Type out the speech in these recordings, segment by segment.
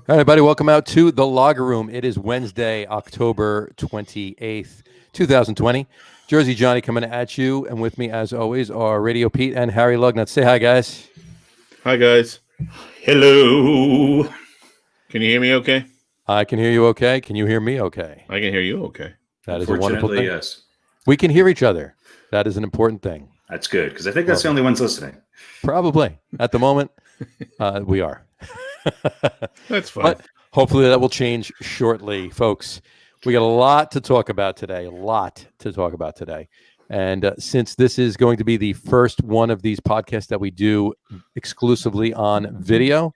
All right, buddy, welcome out to the Logger Room. It is Wednesday, October 28th, 2020. Jersey Johnny coming at you, and with me, as always, are RadioPete and Harry Lug Nutz. Say hi, guys. Hi, guys. Hello. Can you hear me okay? I can hear you okay. Can you hear me okay? I can hear you okay. That is a wonderful thing. Yes. We can hear each other. That is an important thing. That's good, because I think that's the only ones listening. Probably. At the moment, we are. That's fine. But hopefully that will change shortly, folks. We got a lot to talk about today. And since this is going to be the first one of these podcasts that we do exclusively on video,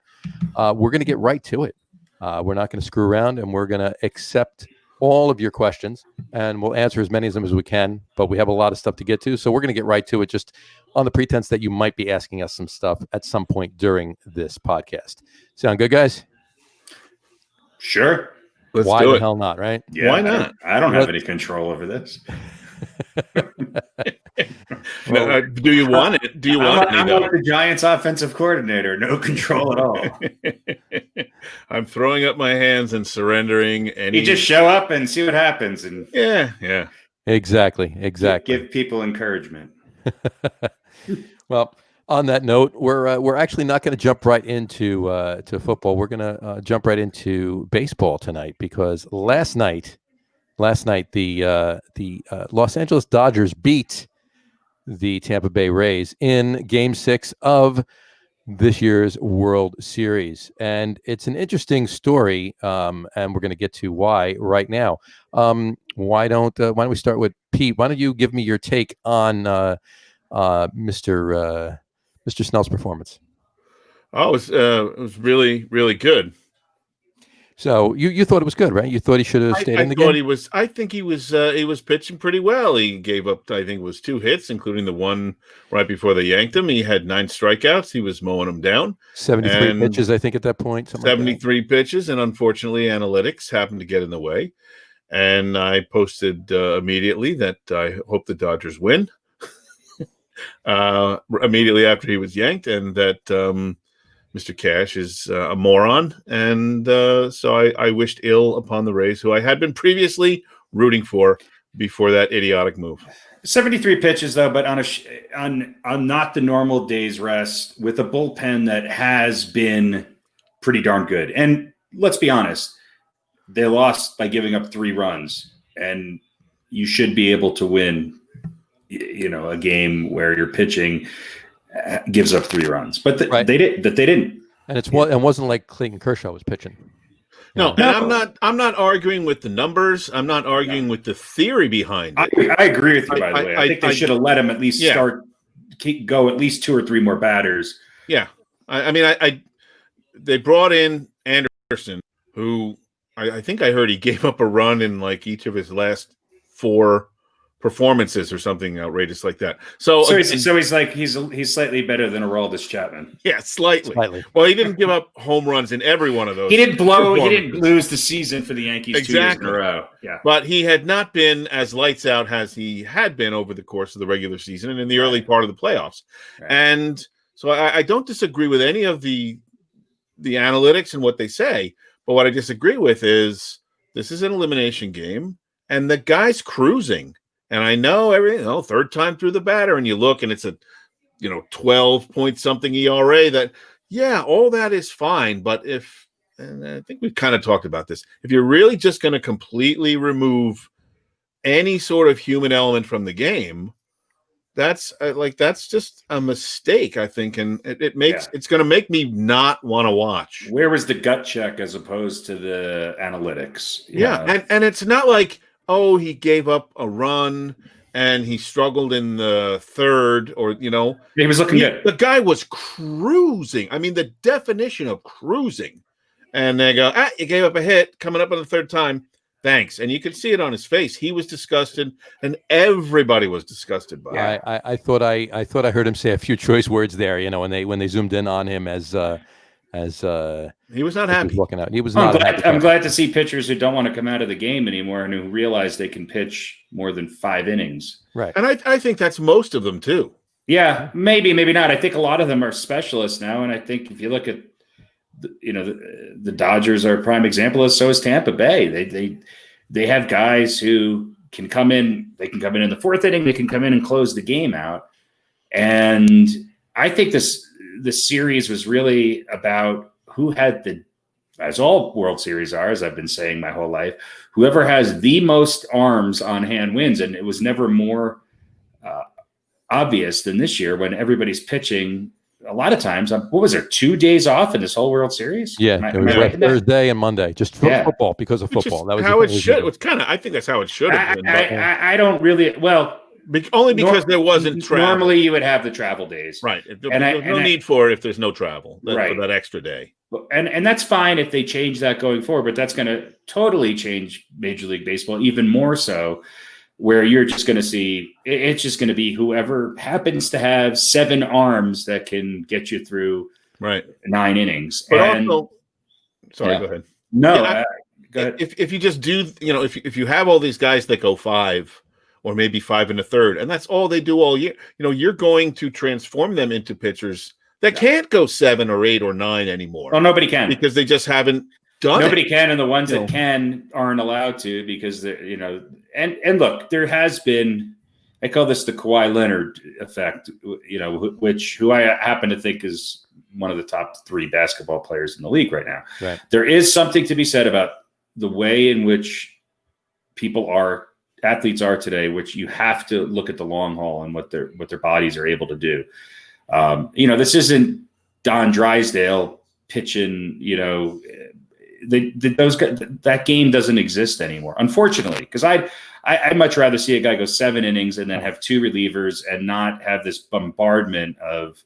we're going to get right to it. We're not going to screw around, and we're going to accept all of your questions, and we'll answer as many of them as we can. But we have a lot of stuff to get to, so we're going to get right to it, just on the pretense that you might be asking us some stuff at some point during this podcast. Sound good, guys? Sure. Let's Why do the it. hell not, right? Yeah, Why not? I don't have any control over this. Do you want it? Do you want I'm it? like the Giants' offensive coordinator. No control at all. I'm throwing up my hands and surrendering. You just show up and see what happens, and yeah. Exactly. give people encouragement. Well, on that note, we're actually not going to jump right into to football. We're going to jump right into baseball tonight, because last night the Los Angeles Dodgers beat the Tampa Bay Rays in Game 6 of this year's World Series, and it's an interesting story. And we're going to get to why right now. Why don't we start with Pete? Why don't you give me your take on Mr. Snell's performance? Oh, it was really, really good. So you thought it was good, right? You thought he should have stayed in the game? I think he was pitching pretty well. He gave up, I think it was 2 hits, including the one right before they yanked him. He had 9 strikeouts. He was mowing them down. 73 pitches, I think, at that point. 73 pitches, and unfortunately, analytics happened to get in the way. And I posted immediately that I hope the Dodgers win. Immediately after he was yanked, and that Mr. Cash is a moron, and so I wished ill upon the Rays, who I had been previously rooting for before that idiotic move. 73 pitches, though, but on not the normal day's rest, with a bullpen that has been pretty darn good. And let's be honest, they lost by giving up 3 runs, and you should be able to win, a game where your pitching gives up 3 runs, but they didn't. And it wasn't like Clayton Kershaw was pitching. No, and I'm not arguing with the numbers. I'm not arguing with the theory behind it. I agree with you, by the way. I think they should have let him at least go at least 2 or 3 more batters. Yeah. They brought in Anderson, who I think I heard he gave up a run in like each of his last 4 performances or something outrageous like that. So he's like he's slightly better than Aroldis Chapman. Yeah, slightly. Well, he didn't give up home runs in every one of those. He didn't lose the season for the Yankees 2 years in a row. Yeah, but he had not been as lights out as he had been over the course of the regular season and in the early part of the playoffs. Right. And so I don't disagree with any of the analytics and what they say, but what I disagree with is this is an elimination game and the guy's cruising. And I know everything, 3rd time through the batter, and you look and it's a 12 point something ERA, that all that is fine. But and I think we've kind of talked about this, if you're really just going to completely remove any sort of human element from the game, that's just a mistake, I think. And it's going to make me not want to watch. Where was the gut check as opposed to the analytics? Yeah. And it's not like, he gave up a run and he struggled in the 3rd, or, he was looking good. The guy was cruising. I mean, the definition of cruising. And they go, you gave up a hit coming up on the 3rd time. Thanks. And you could see it on his face. He was disgusted, and everybody was disgusted by it. I thought I heard him say a few choice words there, when they zoomed in on him as he was not happy. He was walking out. He was not happy. I'm glad to see pitchers who don't want to come out of the game anymore and who realize they can pitch more than 5 innings. Right. And I think that's most of them too. Yeah, maybe not. I think a lot of them are specialists now. And I think if you look at the Dodgers are a prime example. So is Tampa Bay. They have guys who can come in. They can come in the fourth inning. They can come in and close the game out. And I think the series was really about who had as all World Series are, as I've been saying my whole life, whoever has the most arms on hand wins. And it was never more obvious than this year when everybody's pitching. A lot of times, what was there, 2 days off in this whole World Series? Yeah, it was like Thursday and Monday, just football, because of football. That was how it should. It's I think that's how it should have been. I don't really. Well, only because there wasn't travel. Normally, you would have the travel days, right? There's no need for it if there's no travel, for that extra day. And that's fine if they change that going forward, but that's going to totally change Major League Baseball even more so, where you're just going to see it's just going to be whoever happens to have 7 arms that can get you through 9 innings. But also, sorry, go ahead. No, go ahead. If you just do, if you have all these guys that go 5 or maybe 5 1/3, and that's all they do all year, you're going to transform them into pitchers that can't go 7 or 8 or 9 anymore. Well, nobody can, because they just haven't done Nobody it. can, and the ones that can aren't allowed to because and look, there has been, I call this the Kawhi Leonard effect, who I happen to think is one of the top 3 basketball players in the league right now. Right. There is something to be said about the way in which athletes are today, which you have to look at the long haul and what their bodies are able to do. This isn't Don Drysdale pitching, those guys, that game doesn't exist anymore, unfortunately, because I'd much rather see a guy go 7 innings and then have 2 relievers and not have this bombardment of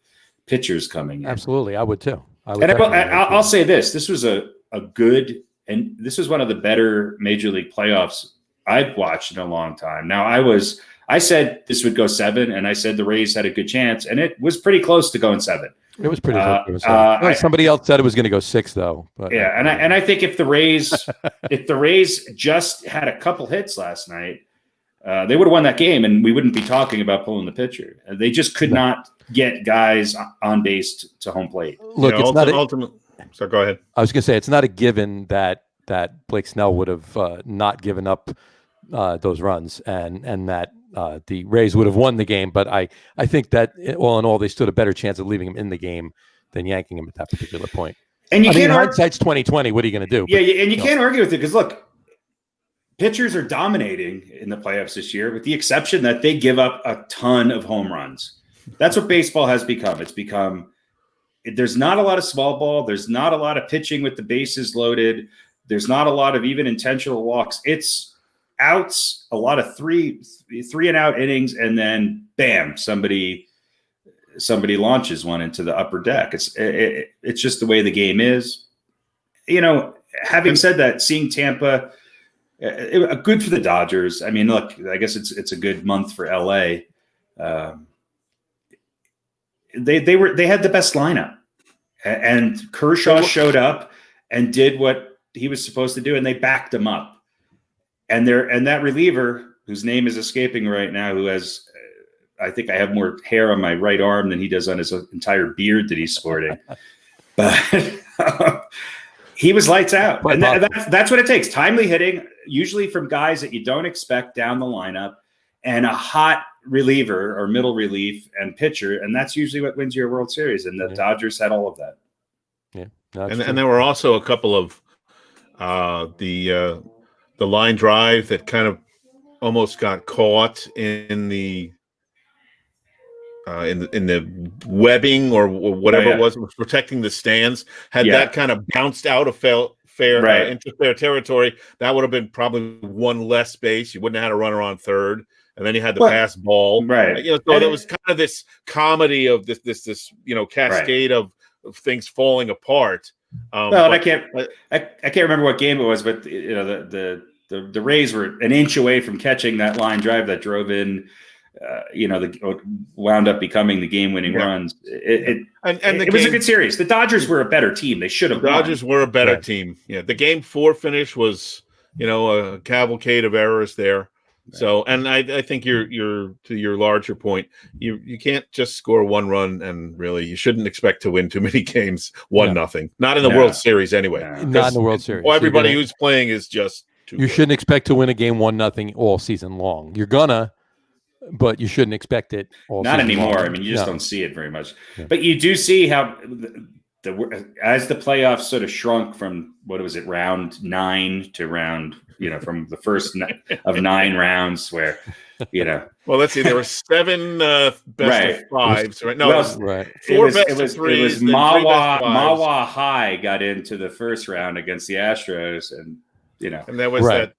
pitchers coming in. Absolutely, I would too. I'll say this was a good, and this was one of the better Major League playoffs I've watched in a long time. Now, I said this would go 7, and I said the Rays had a good chance, and it was pretty close to going 7. It was pretty close. Somebody else said it was going to go 6, though. But, yeah, and I think if the Rays just had a couple hits last night, they would have won that game, and we wouldn't be talking about pulling the pitcher. They just could not get guys on base to home plate. Look, it's not ultimately. So go ahead. I was going to say it's not a given that Blake Snell would have not given up those runs and that the Rays would have won the game. But I think that all in all, they stood a better chance of leaving him in the game than yanking him at that particular point. And hindsight's 20/20. What are you going to do? Yeah, and you can't argue with it because look, pitchers are dominating in the playoffs this year, with the exception that they give up a ton of home runs. That's what baseball has become. It's become there's not a lot of small ball. There's not a lot of pitching with the bases loaded. There's not a lot of even intentional walks. It's outs, a lot of three and out innings, and then bam, somebody launches one into the upper deck. It's just the way the game is. Having said that, seeing Tampa, good for the Dodgers. I mean, look, I guess it's a good month for LA. They had the best lineup, and Kershaw showed up and did what he was supposed to do, and they backed him up. And that reliever, whose name is escaping right now, who has, I think I have more hair on my right arm than he does on his entire beard that he's sporting, but he was lights out. And that's what it takes. Timely hitting, usually from guys that you don't expect down the lineup, and a hot reliever or middle relief and pitcher. And that's usually what wins your World Series. And the Dodgers had all of that. Yeah. And there were also a couple of the line drive that kind of almost got caught in the webbing or whatever it was protecting the stands. Had that kind of bounced out of fair into fair territory, that would have been probably one less space. You wouldn't have had a runner on third, and then you had the pass ball. Right. So there was kind of this comedy of this cascade of things falling apart. I can't remember what game it was, but the Rays were an inch away from catching that line drive that drove in. Wound up becoming the game-winning runs. It was a good series. The Dodgers were a better team. They should have. The Dodgers were a better team. Yeah, the Game 4 finish was, a cavalcade of errors there. So, and I think you're to your larger point, you can't just score one run, and really you shouldn't expect to win too many games 1-0. Not in the World Series anyway. Not in the World Series. Well, everybody who's playing is just too good. Shouldn't expect to win a game 1-0 all season long. You're gonna, but you shouldn't expect it all Not season anymore. long. I mean, you just don't see it very much. Yeah. But you do see how as the playoffs sort of shrunk from round 9 to round, from the first of 9 rounds where, Well, let's see. There were 7 best of 5s, right? No, 4 best of 3s. It was Mawa High got into the first round against the Astros, and and that was that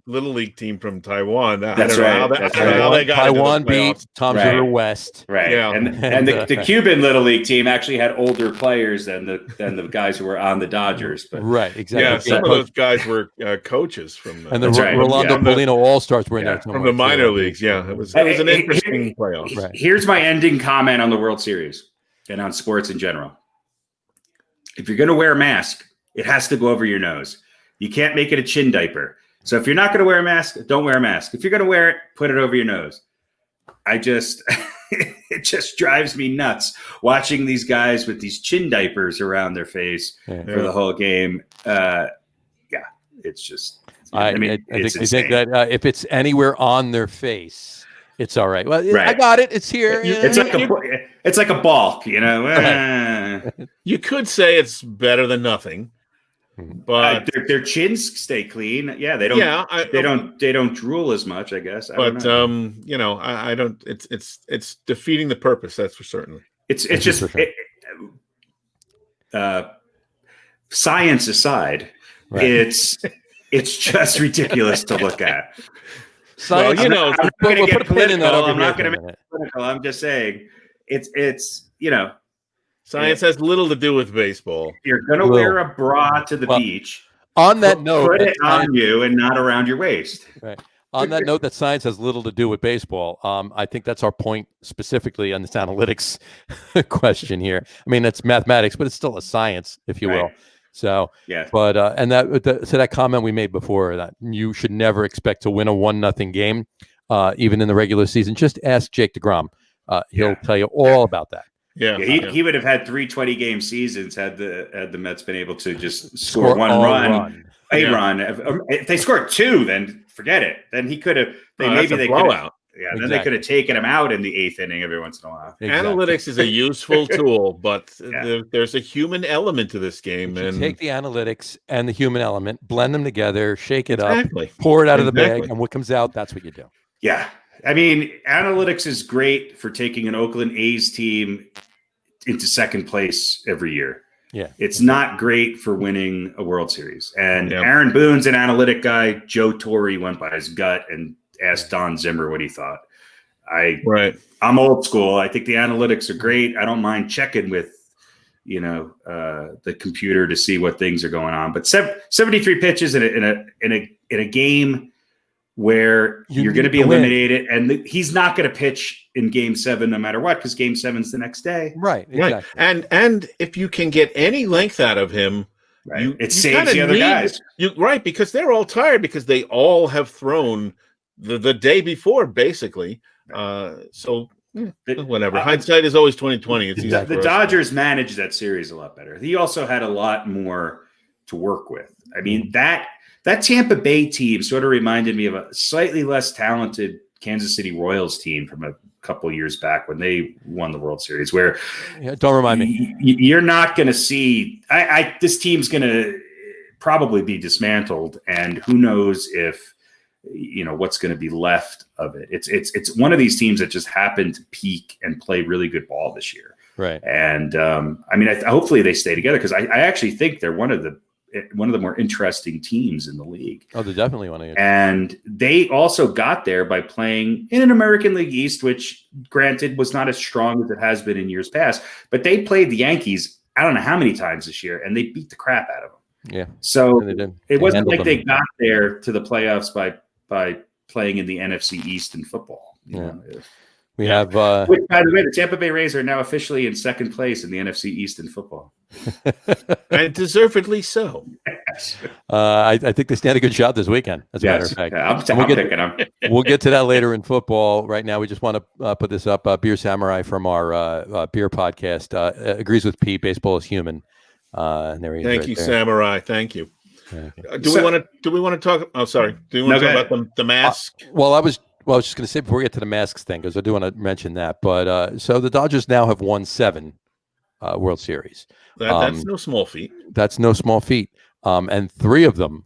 Little League team from Taiwan. That's right. How they got Taiwan beat Tom's River West. Right. Yeah. And the Cuban Little League team actually had older players than the guys who were on the Dodgers. But right, exactly. Yeah, some of those guys were coaches from and the Rolando Molino All-Stars were in there from the minor leagues. Yeah, it was an interesting playoff. Right. Here's my ending comment on the World Series and on sports in general. If you're going to wear a mask, it has to go over your nose. You can't make it a chin diaper. So if you're not going to wear a mask, don't wear a mask. If you're going to wear it, put it over your nose. It just drives me nuts watching these guys with these chin diapers around their face for the whole game. It's just, I think that if it's anywhere on their face, it's all right. Well, I got it. It's here. It's like a balk, You could say it's better than nothing. But their chins stay clean. Yeah, they don't. They don't drool as much, I guess. I don't. It's defeating the purpose. That's for certain. It's just science aside, it's just ridiculous to look at. Science, I'm not going to get political. I'm not going to make it political. I'm just saying it's. Science has little to do with baseball. You're going to wear a bra to the beach. On that note, put it on you and not around your waist. Right. On that note, that science has little to do with baseball. I think that's our point specifically on this analytics question here. I mean, it's mathematics, but it's still a science, if you will. So, but and that comment we made before, that you should never expect to win a 1-0 game, even in the regular season. Just ask Jake DeGrom. He'll tell you all about that. He would have had 3 20-game seasons had the Mets been able to just score one run. If they scored 2, then forget it. Then he could have. They could have. Yeah, then they could have taken him out in the 8th inning every once in a while. Exactly. Analytics is a useful tool, but there's a human element to this game. And take the analytics and the human element, blend them together, shake it up, pour it out of the bag, and what comes out, that's what you do. Yeah. I mean, analytics is great for taking an Oakland A's team into second place every year. Yeah. It's not great for winning a World Series. And Aaron Boone's an analytic guy. Joe Torre went by his gut and asked Don Zimmer what he thought. I'm old school. I think the analytics are great. I don't mind checking with, the computer to see what things are going on. But 73 pitches in a game where you're going to be eliminated, and he's not going to pitch in Game 7 no matter what, because Game 7's the next day. Right. Exactly. And if you can get any length out of him, it saves the other guys. Because they're all tired because they all have thrown the day before, basically. So whatever. Hindsight is always 20/20. The Dodgers managed that series a lot better. He also had a lot more to work with. I mean, that Tampa Bay team sort of reminded me of a slightly less talented Kansas City Royals team from a couple years back when they won the World Series, where don't remind me. You're not going to see this team's going to probably be dismantled, and who knows if what's going to be left of it. It's one of these teams that just happened to peak and play really good ball this year. Right. And hopefully they stay together, because I actually think they're one of the more interesting teams in the league. Oh, they're definitely one of them. And they also got there by playing in an American League East, which granted was not as strong as it has been in years past, but they played the Yankees I don't know how many times this year, and they beat the crap out of them. Yeah. So it wasn't like they got there to the playoffs by playing in the NFC East in football. We have which, by the way, the Tampa Bay Rays are now officially in second place in the NFC East in football. And deservedly so. Yes. I think they stand a good shot this weekend, as a matter of fact. Yeah, I'm picking them. We'll get to that later in football. Right now, we just want to put this up. Beer Samurai from our beer podcast agrees with Pete. Baseball is human. And there he is. Thank right you, there. Samurai. Thank you. Okay. Do we want to talk? Oh, sorry. Do you want to talk about the mask? Well, I was just going to say before we get to the masks thing, because I do want to mention that. But so the Dodgers now have won 7 World Series. That's no small feat. That's no small feat. And 3 of the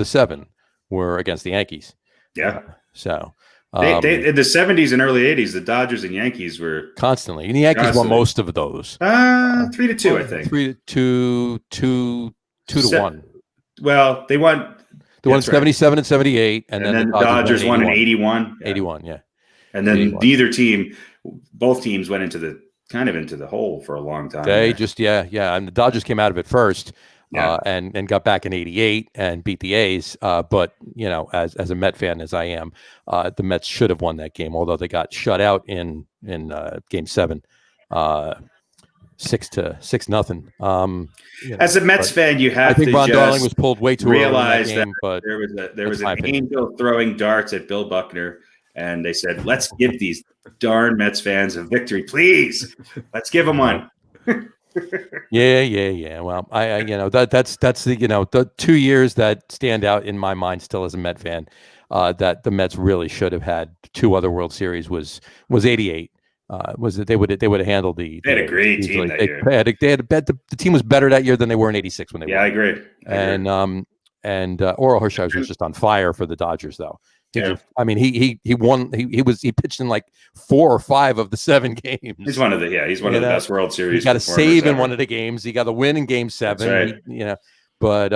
7 were against the Yankees. Yeah. So they in the 70s and early 80s, the Dodgers and Yankees were constantly. And the Yankees won most of those. 3-2, I think. 3-2, 2-1. Well, they won. They won 77 and 78, and then the Dodgers won in 81. 81, yeah. And then both teams went into the hole for a long time. They just and the Dodgers came out of it first, and got back in 88 and beat the A's. But as a Met fan as I am, the Mets should have won that game, although they got shut out in Game 7. 6-0. As a Mets fan, you have to. I think Ron Darling was pulled way too realize early in that game, but there was an angel throwing darts at Bill Buckner, and they said, "Let's give these darn Mets fans a victory, please. Let's give them one." Yeah. Well, that's the 2 years that stand out in my mind still as a Met fan. That the Mets really should have had 2 other World Series was 88. Was that they would have handled the? They had a great team that year. They had a bet. The team was better that year than they were in '86 when they. Yeah, won. I agree. And Oral Hershiser was just on fire for the Dodgers, though. He won. He pitched in like 4 or 5 of the 7 games. He's one of the best World Series. He got a save in one of the games. He got a win in Game 7. Right. But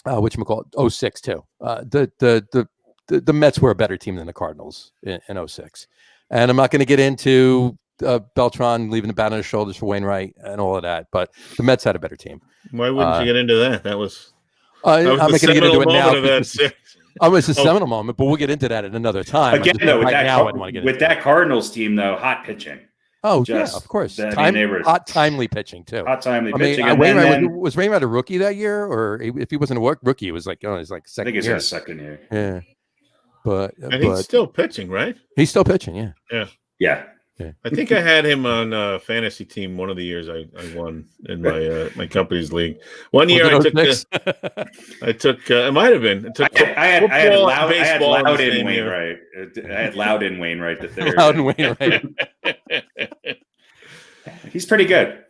whatchamacallit, 06 too. The Mets were a better team than the Cardinals in 06. And I'm not going to get into Beltran leaving the bat on his shoulders for Wainwright and all of that, but the Mets had a better team. Why wouldn't you get into that? That was I'm not going to get into it now. It's a Oh. seminal moment, but we'll get into that at another time. Again, though, with that Cardinals team, though, hot pitching. Oh, yeah, of course. Hot, timely pitching, too. Hot, timely pitching. Was Wainwright a rookie that year? Or if he wasn't a rookie, it was like, his like second year. I think it's his second year. Yeah. But he's still pitching, right? He's still pitching, yeah. Yeah. I think I had him on a fantasy team one of the years I won in my company's league. One year I took it might have been. I had Loudon Wainwright. I had Loudon Wainwright the third. Loudon Wainwright. He's pretty good.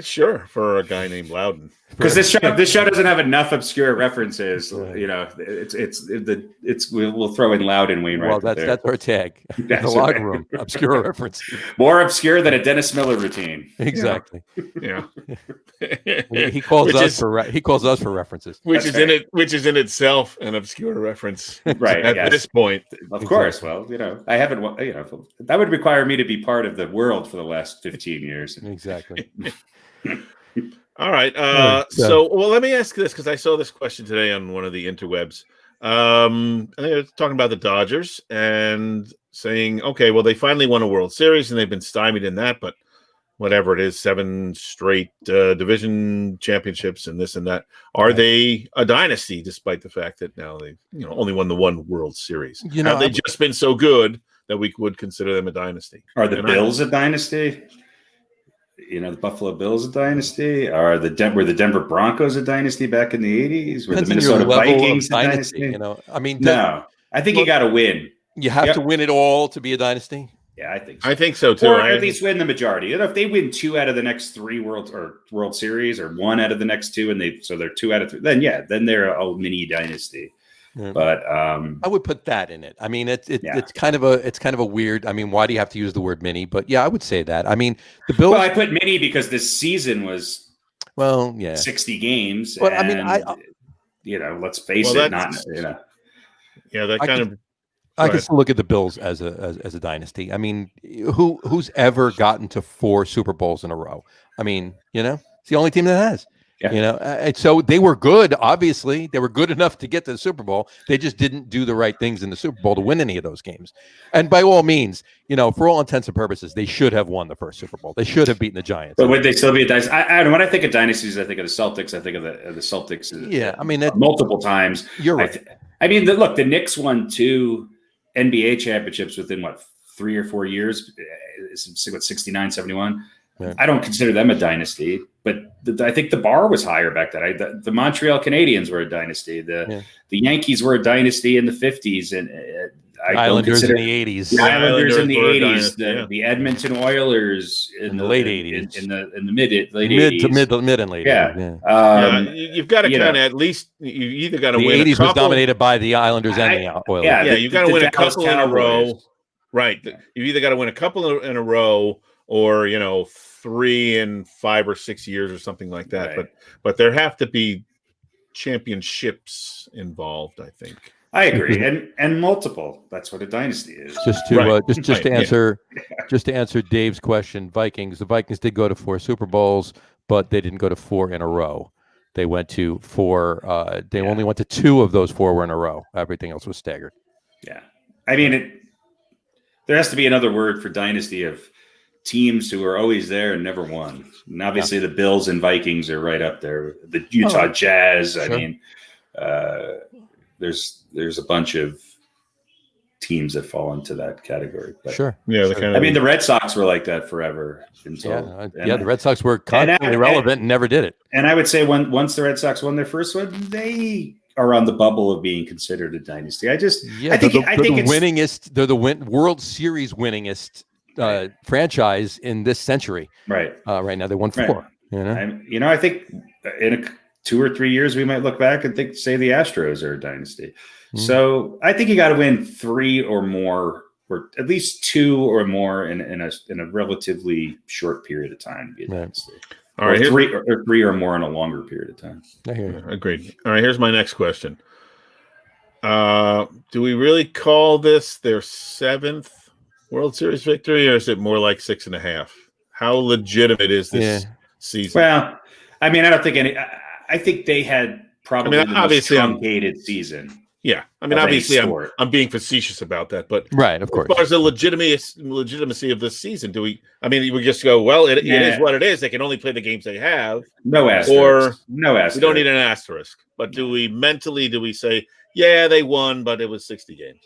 Sure, for a guy named Loudon. Because this show doesn't have enough obscure references. We'll throw in Loudon Wainwright. Well, that's our tag. The locker room, obscure references. More obscure than a Dennis Miller routine. Exactly. Yeah. He calls us for references, which is in itself an obscure reference, right? At this point, of course. Well, I haven't. That would require me to be part of the world for the last 15 years. Exactly. All right. So let me ask this, because I saw this question today on one of the interwebs. I think they're talking about the Dodgers and saying, okay, well, they finally won a World Series and they've been stymied in that, but whatever it is, 7 straight division championships and this and that. Are they a dynasty, despite the fact that now they've only won the 1 World Series? Have they just been so good that we would consider them a dynasty? Are the Bills a dynasty? The Buffalo Bills a dynasty? Were the Denver Broncos a dynasty back in the 80s? Were the Minnesota Vikings a dynasty? No. I think you got to win. You have to win it all to be a dynasty? Yeah, I think so. I think so too. Or at least win the majority. If they win 2 out of the next 3 World Series, or 1 out of the next 2, and they're 2 out of 3, then they're a mini dynasty. Yeah. But I would put that in it. I mean, it's kind of a weird. I mean, why do you have to use the word mini? But yeah, I would say that. I mean, the Bills. Well, I put mini because this season was 60 games. But I mean, let's face it, I can still look at the Bills as a dynasty. I mean, who's ever gotten to 4 Super Bowls in a row? I mean, it's the only team that has. Yeah. And so they were good. Obviously, they were good enough to get to the Super Bowl. They just didn't do the right things in the Super Bowl to win any of those games. And by all means, for all intents and purposes, they should have won the first Super Bowl. They should have beaten the Giants. But would they still be a dynasty? When I think of dynasties, I think of the Celtics. I think of the Celtics. Yeah, multiple times. You're right. Look, the Knicks won 2 NBA championships within 3 or 4 years. 69, 71. Yeah. I don't consider them a dynasty, but I think the bar was higher back then. The Montreal Canadiens were a dynasty. The Yankees were a dynasty in the 50s, and Islanders in the 80s. The Islanders in the 80s. The Edmonton Oilers in the late 80s. In the mid 80s. Mid and late. Yeah. You've got to kind of at least you either got to win. The 80s was dominated by the Islanders and the Oilers. Yeah, you got to win a couple in a row. Right. You either got to win a couple in a row, or 3 in 5 or 6 years or something like that. Right. But there have to be championships involved, I think. I agree, and multiple. That's what a dynasty is. Just to answer Dave's question, Vikings. The Vikings did go to 4 Super Bowls, but they didn't go to 4 in a row. They went to 4. They only went to 2 of those 4 were in a row. Everything else was staggered. Yeah, there has to be another word for dynasty of teams who are always there and never won. And obviously the Bills and Vikings are right up there. The Utah Jazz. Sure. There's a bunch of teams that fall into that category. But, sure. Yeah. The Red Sox were like that forever. The Red Sox were constantly relevant and never did it. And I would say once the Red Sox won their first one, they are on the bubble of being considered a dynasty. I think they're the World Series winningest franchise in this century. Right. Right now they won 4. Right. I think in 2 or 3 years we might look back and say the Astros are a dynasty. Mm-hmm. So I think you got to win 3 or more, or at least 2 or more in a relatively short period of time to be a dynasty. All right, 3 or more in a longer period of time. Agreed. All right, here's my next question. Do we really call this their 7th World Series victory, or is it more like 6.5? How legitimate is this season? Well, I don't think I think they had probably the most truncated season. Yeah, obviously, I'm being facetious about that, but right, of course. As far as the legitimacy of this season, do we? We just go, well, it is what it is. They can only play the games they have. No asterisk. No asterisk. We don't need an asterisk. But do we say, yeah, they won, but it was 60 games?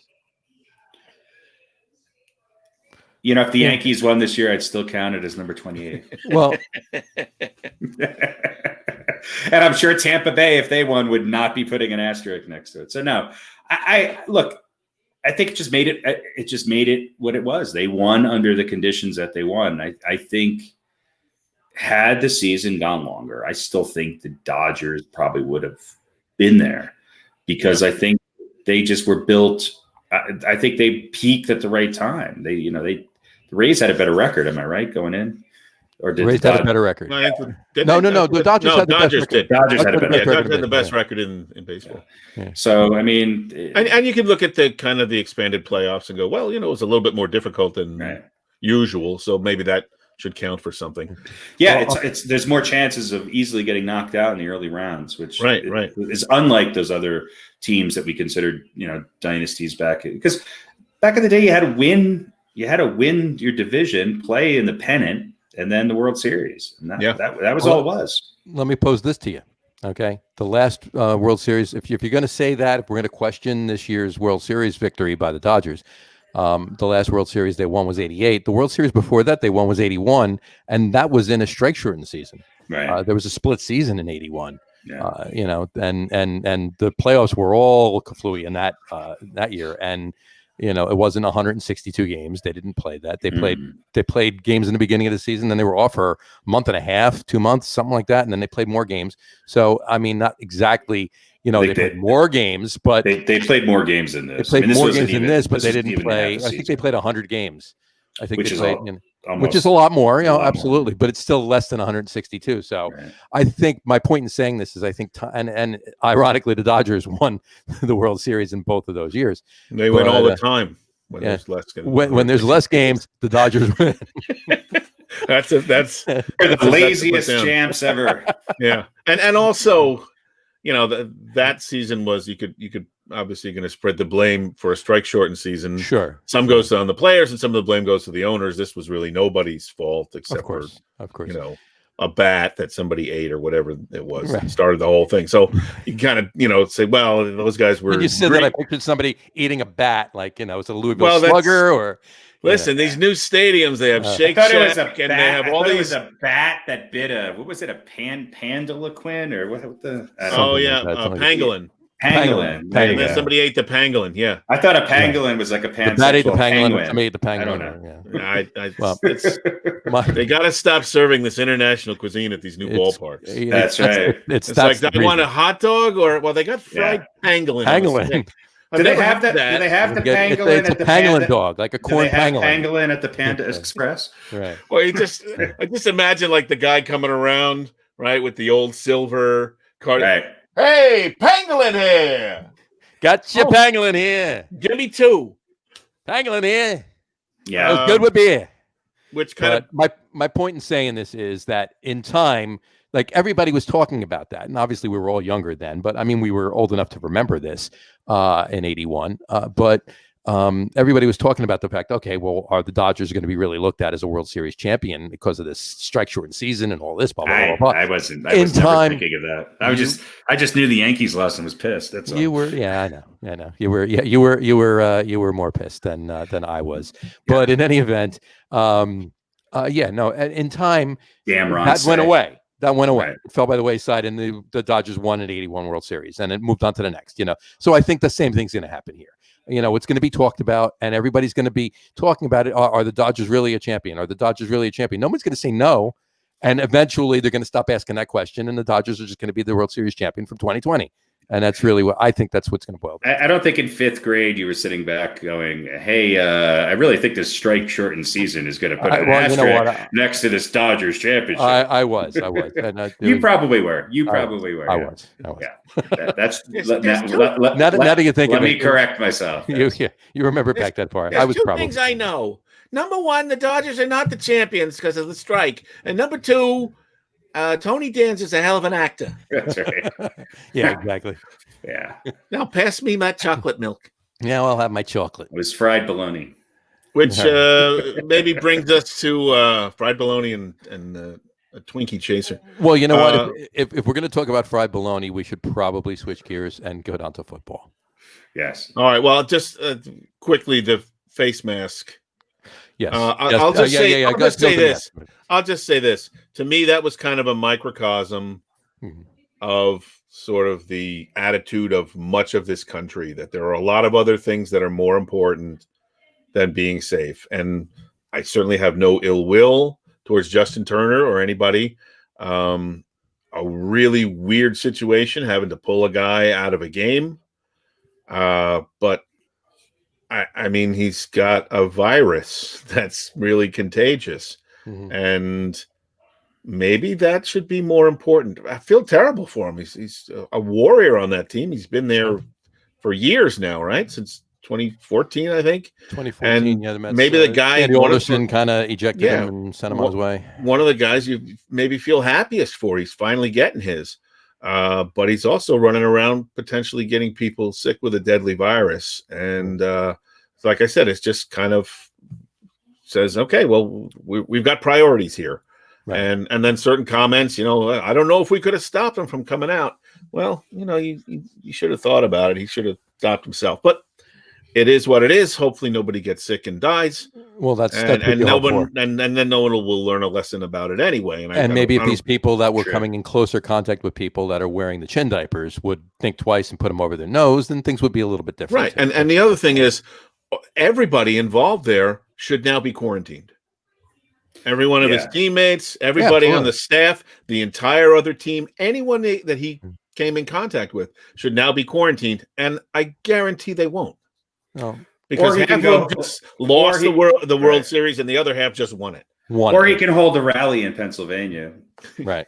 If the Yankees won this year, I'd still count it as number 28. Well, and I'm sure Tampa Bay, if they won, would not be putting an asterisk next to it. So no, I think it just made it what it was. They won under the conditions that they won. I think had the season gone longer, I still think the Dodgers probably would have been there, because I think they just were built. I think they peaked at the right time. The Rays had a better record. Am I right going in? Or did Rays had a better record? No. The Dodgers had the best record. Dodgers had the best record in baseball. Yeah. So and you can look at the kind of the expanded playoffs and go, well, it was a little bit more difficult than usual, so maybe that should count for something. Yeah, there's more chances of easily getting knocked out in the early rounds, which is unlike those other teams that we considered, dynasties back, because back in the day you had to win your division, play in the pennant, and then the World Series. And that was all it was. Let me pose this to you. Okay. The last World Series, if you're going to say that, if we're going to question this year's World Series victory by the Dodgers, the last World Series they won was 88. The World Series before that they won was 81. And that was in a strike shortened season. Right. There was a split season in 81. Yeah. And the playoffs were all fluky in that year. And, it wasn't 162 games. They didn't play that. They played games in the beginning of the season. Then they were off for a month and a half, 2 months, something like that. And then they played more games. So, not exactly, they played more games, but they played more games than this. They played more games than this, but they didn't play. I think they played 100 games. I think which is a lot more, absolutely, but it's still less than 162. So I think my point in saying this is I think, and ironically, the Dodgers won the World Series in both of those years. They win all the time when there's less games. When there's less games, the Dodgers win. That's They're the laziest champs ever. Yeah, and also, that season was you could obviously going to spread the blame for a strike shortened season. Sure, some goes on the players, and some of the blame goes to the owners. This was really nobody's fault except for a bat that somebody ate or whatever it was that started the whole thing. So you kind of say, well, those guys were. When you said that, I pictured somebody eating a bat, like it's a Louisville Slugger or. Listen, these new stadiums, they have Shake Shack, and they have all these. It was a bat that bit what was it, a pandaliquin or what the? Pangolin. Pangolin. And then somebody ate the pangolin. Yeah, I thought a pangolin was like a pansexual that ate the pangolin. penguin. Ate the pangolin. I don't know. They got to stop serving this international cuisine at these new ballparks. That's right. It's like, I want a hot dog, or they got fried pangolin. Pangolin. Do they have that? Do they have the pangolin? It's a pangolin dog, like a corn pangolin. Pangolin at the Panda Express. Right. Well, I just imagine like the guy coming around, right, with the old silver card. Right. Hey, pangolin here. Got your pangolin here. Give me 2. Pangolin here. Yeah. That was good with beer. Which kind of my point in saying this is that in time, like everybody was talking about that, and obviously we were all younger then, but I mean we were old enough to remember this in '81. But everybody was talking about the fact, okay, well, are the Dodgers going to be really looked at as a World Series champion because of this strike shortened season and all this? Blah blah blah. Blah. I was never thinking of that. I just knew the Yankees lost and was pissed. That's all. You were, I know. You were more pissed than I was. But in any event, in time, that went away. That went away. Right. It fell by the wayside, and the Dodgers won an '81 World Series, and it moved on to the next. So I think the same thing's going to happen here. It's going to be talked about, and everybody's going to be talking about it. Are the Dodgers really a champion? Are the Dodgers really a champion? No one's going to say no, and eventually they're going to stop asking that question, and the Dodgers are just going to be the World Series champion from 2020. And that's really what I think. That's what's going to boil down. I don't think in 5th grade you were sitting back going, "Hey, I really think this strike shortened season is going to put an asterisk next to this Dodgers championship." I was. And you probably were. I was. Yeah. That's now that you think let of me correct myself. You remember back that far. I was two probably things I know. Number 1, the Dodgers are not the champions because of the strike, and number 2. Tony Danza is a hell of an actor. That's right. Yeah, exactly. Yeah. Now pass me my chocolate milk. Yeah, I'll have my chocolate. It was fried bologna. Which maybe brings us to fried bologna and a Twinkie chaser. Well, you know what? If we're going to talk about fried bologna, we should probably switch gears and go down to football. Yes. All right. Well, just quickly, the face mask. Yes. I'll just say this. I'll just say this. To me, that was kind of a microcosm of sort of the attitude of much of this country, that there are a lot of other things that are more important than being safe. And I certainly have no ill will towards Justin Turner or anybody. A really weird situation having to pull a guy out of a game. But I mean, he's got a virus that's really contagious, and maybe that should be more important. I feel terrible for him. He's a warrior on that team. He's been there for years now, right? Since 2014, I think. 2014, and the maybe the guy Andy Alderson kind of ejected him and sent him on his way. One of the guys you maybe feel happiest for. He's finally getting his. But he's also running around potentially getting people sick with a deadly virus. And like I said, it's just kind of says, okay, well, we've got priorities here. Right. And then certain comments, I don't know if we could have stopped him from coming out. Well, you should have thought about it. He should have stopped himself. But it is what it is. Hopefully nobody gets sick and dies. Well, that's and no one and then no one will learn a lesson about it anyway. And maybe if these people that were coming in closer contact with people that are wearing the chin diapers would think twice and put them over their nose, then things would be a little bit different. Right. And the other thing is, everybody involved there should now be quarantined. Every one of his teammates, everybody on the staff, the entire other team, anyone that he came in contact with should now be quarantined. And I guarantee they won't. No. Because half of them just lost the World Series and the other half just won it. Or he can hold a rally in Pennsylvania. Right.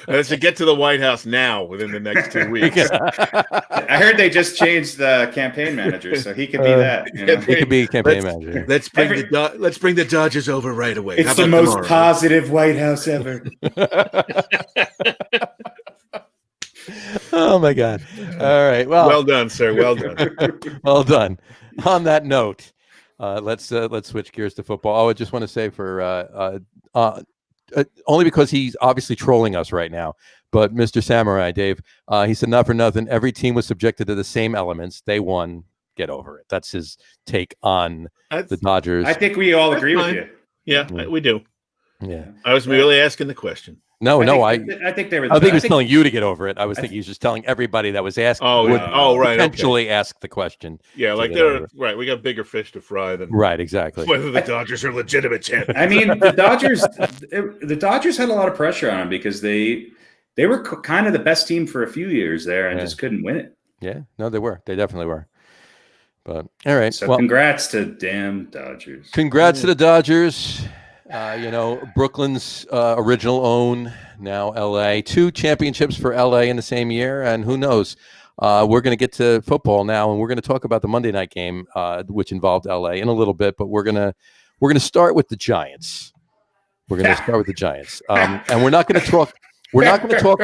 Let's get to the White House now within the next 2 weeks. I heard they just changed the campaign manager, so he could be that. You know? He could be campaign manager. Let's bring the Dodgers over right away. It's the most positive White House ever. Oh my God! All right. Well done, sir. Well done. Well done. On that note, let's switch gears to football. I just want to say for only because he's obviously trolling us right now, but Mr. Samurai Dave, he said, not for nothing, every team was subjected to the same elements. They won. Get over it. That's his take on the Dodgers. I think we all agree with you. Yeah, we do. Yeah. I was merely asking the question. I think they were. I think he was telling you to get over it. I was thinking he was just telling everybody that was asking. Right. Potentially ask the question. Yeah, like they're right. We got bigger fish to fry than exactly. Whether the Dodgers are legitimate champions. I mean, the Dodgers had a lot of pressure on them because they were kind of the best team for a few years there and just couldn't win it. Yeah, no, they were. They definitely were. But all right. So congrats to damn Dodgers. Congrats to the Dodgers. Brooklyn's original own, now LA. 2 championships for LA in the same year, and who knows? We're going to get to football now, and we're going to talk about the Monday night game, which involved LA in a little bit. But we're going to start with the Giants. We're going to start with the Giants, and we're not going to talk. We're not going to talk,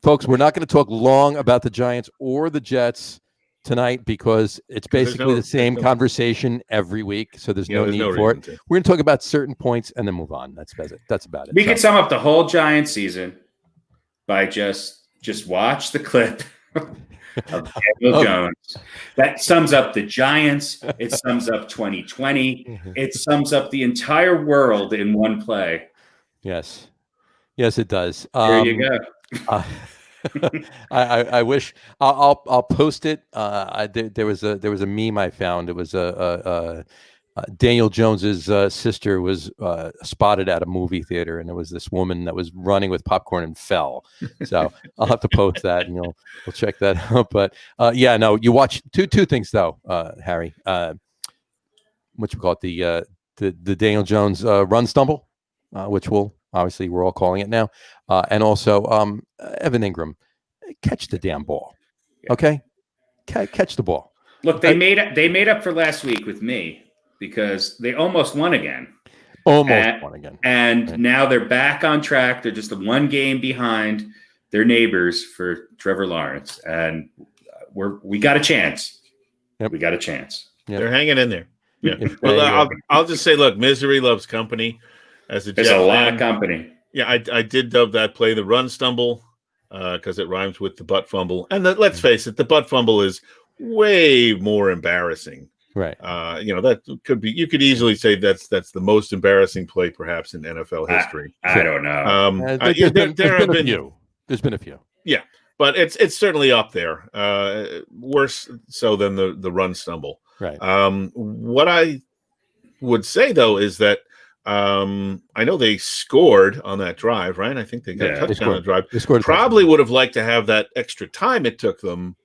folks. We're not going to talk long about the Giants or the Jets tonight because it's basically the same conversation every week. So there's no need for it. We're going to talk about certain points and then move on. That's about it. We could sum up the whole Giants season by just watch the clip of Daniel Jones. That sums up the Giants. It sums up 2020. It sums up the entire world in one play. Yes, it does. There you go. I wish I'll post it. There was a meme I found. It was Daniel Jones's sister was spotted at a movie theater, and there was this woman that was running with popcorn and fell. So I'll have to post that, and we'll check that out. But you watch two things though, Harry. What you call it? The Daniel Jones run stumble, which we're all calling it now, and also Evan Ingram, catch the damn ball, okay? Catch the ball. Look, they made up for last week with me because they almost won again. And now they're back on track. They're just one game behind their neighbors for Trevor Lawrence, and we got a chance. Yep. We got a chance. Yep. They're hanging in there. Yeah. Well, I'll just say, look, misery loves company. There's a lot of company. Yeah, I did dub that play the run stumble because it rhymes with the butt fumble. And let's face it, the butt fumble is way more embarrassing. Right. That could be. You could easily say that's the most embarrassing play perhaps in NFL history. I don't know. There's been a few. Yeah, but it's certainly up there. Worse so than the run stumble. Right. What I would say though is that. I know they scored on that drive, right? I think they got a touchdown on the drive. They scored. Probably would have liked to have that extra time it took them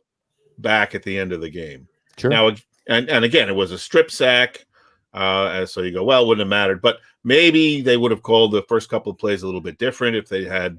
back at the end of the game. Sure. Now, and again, it was a strip sack. So you go, well, it wouldn't have mattered. But maybe they would have called the first couple of plays a little bit different if they had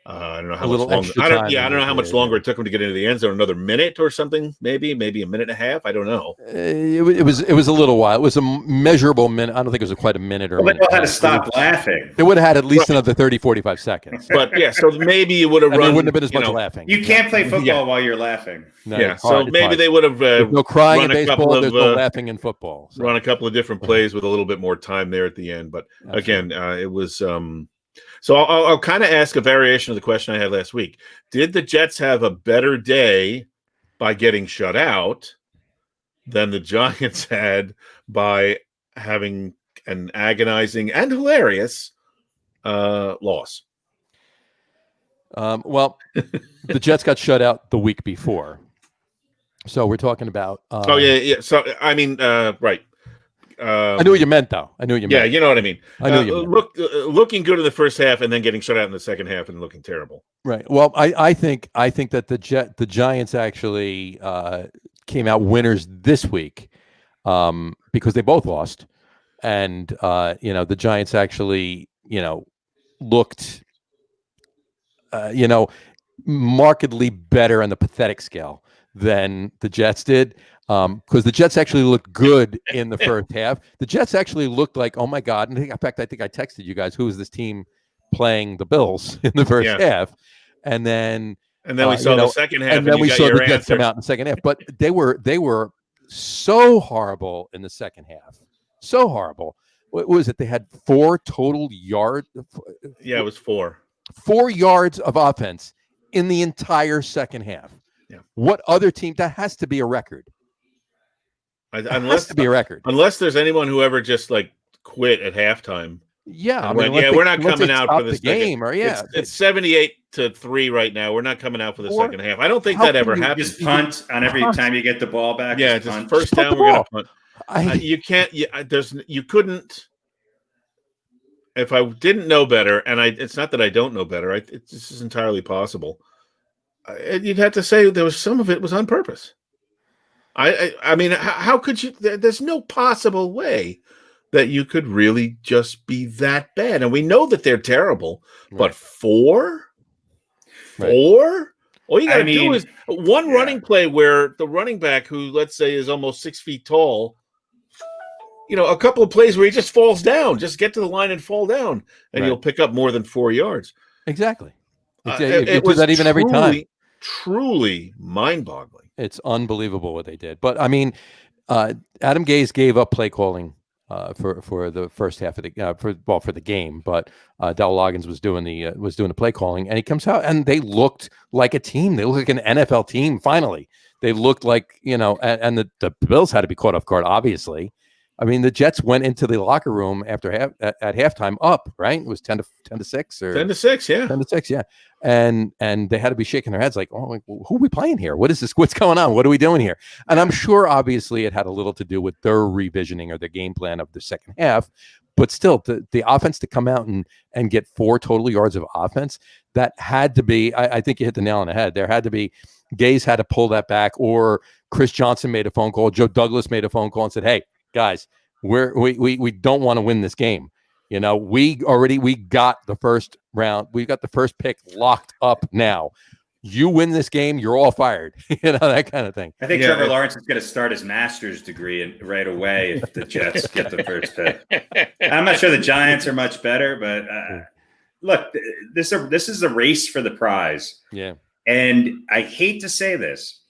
I don't know how much longer. I don't know how much longer it took them to get into the end zone. Another minute or something, maybe a minute and a half. I don't know. It was a little while. It was a measurable minute. I don't think it was quite a minute or. Well, they had to stop laughing. They would have had at least another 30, 45 seconds. But yeah, so maybe it would have run. There wouldn't have been as much laughing. You can't play football while you're laughing. No, so maybe they would have. There's no crying in baseball. There's no laughing in football. Run a couple of different plays with a little bit more time there at the end. But again, it was. So I'll kind of ask a variation of the question I had last week. Did the Jets have a better day by getting shut out than the Giants had by having an agonizing and hilarious loss? Well, the Jets got shut out the week before. So we're talking about... yeah. So, I mean, right. I knew what you meant, though. Yeah, you know what I mean. I knew you meant. Looking good in the first half and then getting shut out in the second half and looking terrible. Right. Well, I think that the Giants actually came out winners this week because they both lost, and the Giants actually looked markedly better on the pathetic scale than the Jets did. Because the Jets actually looked good in the first half. The Jets actually looked like, oh my God. And in fact, I think I texted you guys, who is this team playing the Bills in the first half? And then we saw the second half, and then you we got saw your the Jets come out in the second half. But they were so horrible in the second half. So horrible. What was it? They had 4 total yards. Yeah, it was 4. 4 yards of offense in the entire second half. Yeah. What other team? That has to be a record. Unless to be a record. Unless there's anyone who ever just like quit at halftime. Yeah, we're not coming out for the game. Or it's 78-3 right now. We're not coming out for the second half. I don't think that ever happens. Just punt on every time you get the ball back. Yeah, just first down. We're gonna punt. You can't. You couldn't. If I didn't know better, and it's not that I don't know better. This is entirely possible. You'd have to say there was some of it was on purpose. I mean, how could you? There's no possible way that you could really just be that bad. And we know that they're terrible, but 4? All you got to do is one running play where the running back, who let's say is almost 6 feet tall, a couple of plays where he just falls down, just get to the line and fall down, and you'll pick up more than 4 yards. Exactly. It was that even every time. Truly mind-boggling. It's unbelievable what they did. But I mean, Adam Gase gave up play calling for the first half of the for the game, but Dell Loggins was doing the play calling, and he comes out and they looked like a team. They looked like an NFL team. Finally, they looked like and the Bills had to be caught off guard. Obviously, I mean the Jets went into the locker room after at halftime up. Right, it was 10-6 or 10-6, yeah, 10-6, yeah. And they had to be shaking their heads like, oh, who are we playing here? What is this? What's going on? What are we doing here? And I'm sure, obviously, it had a little to do with their revisioning or their game plan of the second half. But still, the offense to come out and get 4 total yards of offense, that had to be, I think you hit the nail on the head. There had to be, Gase had to pull that back, or Chris Johnson made a phone call. Joe Douglas made a phone call and said, hey, guys, we don't want to win this game. We got the first round. We got the first pick locked up now. You win this game, you're all fired. That kind of thing. I think Trevor Lawrence is going to start his master's degree right away if the Jets get the first pick. I'm not sure the Giants are much better, but look, this is a race for the prize. Yeah. And I hate to say this,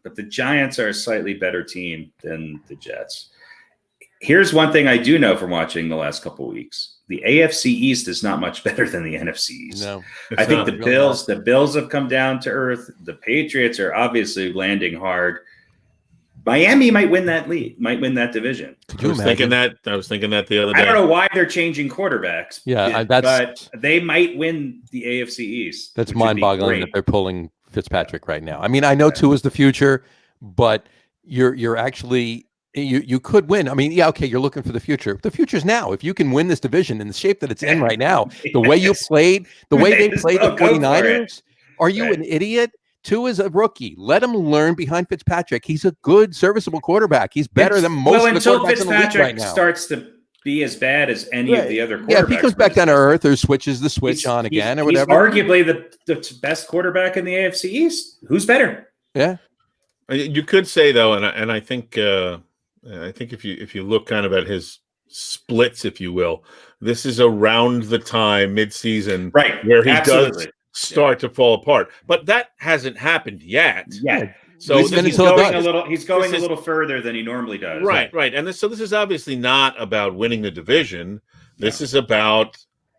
but the Giants are a slightly better team than the Jets. Here's one thing I do know from watching the last couple of weeks. The AFC East is not much better than the NFC East. No, I think the Bills have come down to earth. The Patriots are obviously landing hard. Miami might win that division. I was thinking that the other day. I don't know why they're changing quarterbacks. Yeah, but they might win the AFC East. That's mind-boggling that they're pulling Fitzpatrick right now. I mean, I know Tua is the future, but you're actually you could win. I mean, okay, you're looking for the future. The future's now. If you can win this division in the shape that it's in right now, the way you played, the way they played the 49ers, are you an idiot? Tua is a rookie. Let him learn behind Fitzpatrick. He's a good, serviceable quarterback. He's better than most of the quarterbacks in the league right now. Starts to be as bad as any of the other quarterbacks. Yeah, if he comes back down to earth or switches the switch on again or whatever. He's arguably the best quarterback in the AFC East. Who's better? Yeah. You could say, though, and I think if you look kind of at his splits, if you will, this is around the time midseason, right, where he does start to fall apart. But that hasn't happened yet. Yeah. So he's going a little further than he normally does. Right. And so this is obviously not about winning the division. This is about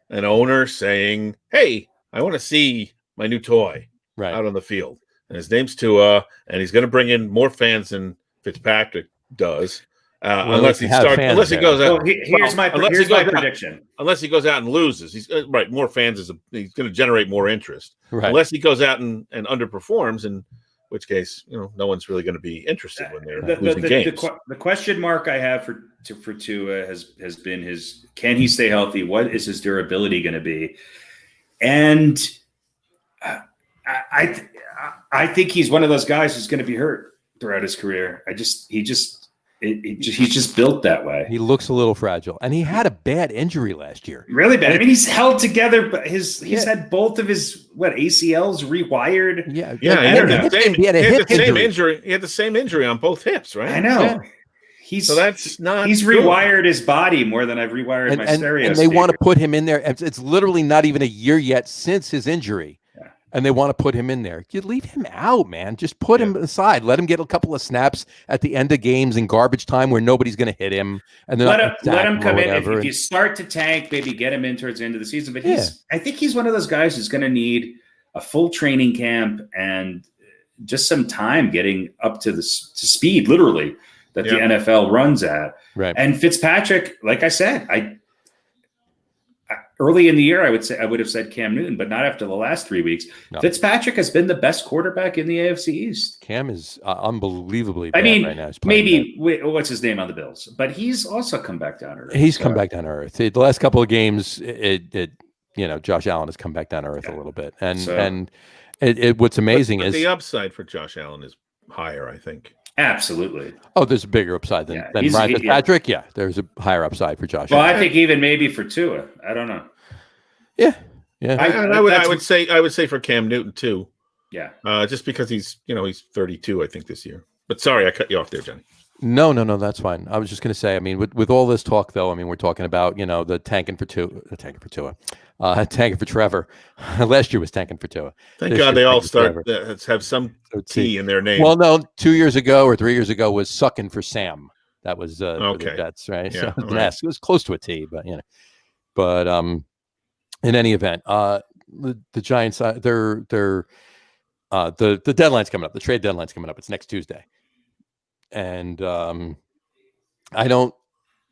an owner saying, "Hey, I want to see my new toy out on the field." And his name's Tua, and he's going to bring in more fans than Fitzpatrict does, unless he goes out. Here's my prediction. Unless he goes out and loses, he's right. More fans he's going to generate more interest. Right. Unless he goes out and underperforms, in which case, no one's really going to be interested when they're losing games. The question mark I have for Tua has been can he stay healthy? What is his durability going to be? And I think he's one of those guys who's going to be hurt throughout his career. he's just built that way. He looks a little fragile, and he had a bad injury last year. Really bad. I mean, he's held together, but he's had both of his ACLs rewired. Yeah. He had the same injury. injury. He had the same injury on both hips, right? I know. Yeah. He's rewired his body more than I've rewired my stereo. And they want to put him in there. It's literally not even a year yet since his injury. And they want to put him in there. You leave him out, man. Just put him aside. Let him get a couple of snaps at the end of games in garbage time where nobody's going to hit him. And then let him come in. If you start to tank, maybe get him in towards the end of the season. But I think he's one of those guys who's going to need a full training camp and just some time getting up to speed, literally, that the NFL runs at. Right. And Fitzpatrick, like I said, early in the year, I would have said Cam Newton, but not after the last 3 weeks. No. Fitzpatrick has been the best quarterback in the AFC East. Cam is unbelievably bad right now. What's his name on the Bills? But he's also come back down to earth. He's come back down to earth. The last couple of games, Josh Allen has come back down to earth a little bit. And what's amazing is the upside for Josh Allen is higher, I think. Absolutely. Oh, there's a bigger upside than Ryan Fitzpatrick. Yeah, there's a higher upside for Josh. Well, I think even maybe for Tua. I don't know. Yeah. I would say for Cam Newton too. Yeah. Just because he's 32, I think, this year. But sorry, I cut you off there, Johnny. No, that's fine. I was just going to say, I mean, with all this talk, though, I mean, we're talking about, the tanking for Trevor. Last year was tanking for Tua. Thank God they all have some T in their name. Well, no, 2 years ago or 3 years ago was sucking for Sam. That was for the Jets, right? Yeah, so it was close to a T, but in any event, the Giants, the deadline's coming up. The trade deadline's coming up. It's next Tuesday. And I don't,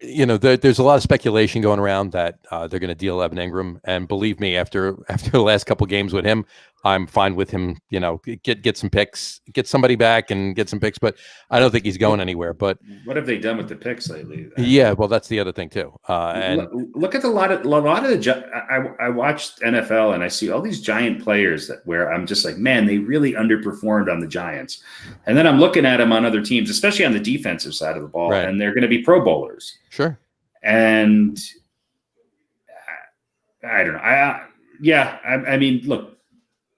there's a lot of speculation going around that they're going to deal Evan Ingram. And believe me, after the last couple of games with him, I'm fine with him, get some picks, get somebody back and get some picks. But I don't think he's going anywhere. But what have they done with the picks lately? Yeah, well, that's the other thing, too. And look at a lot of the I watched NFL and I see all these Giant players where I'm just like, man, they really underperformed on the Giants. And then I'm looking at them on other teams, especially on the defensive side of the ball, and they're going to be Pro Bowlers. Sure. And I don't know. I mean, look,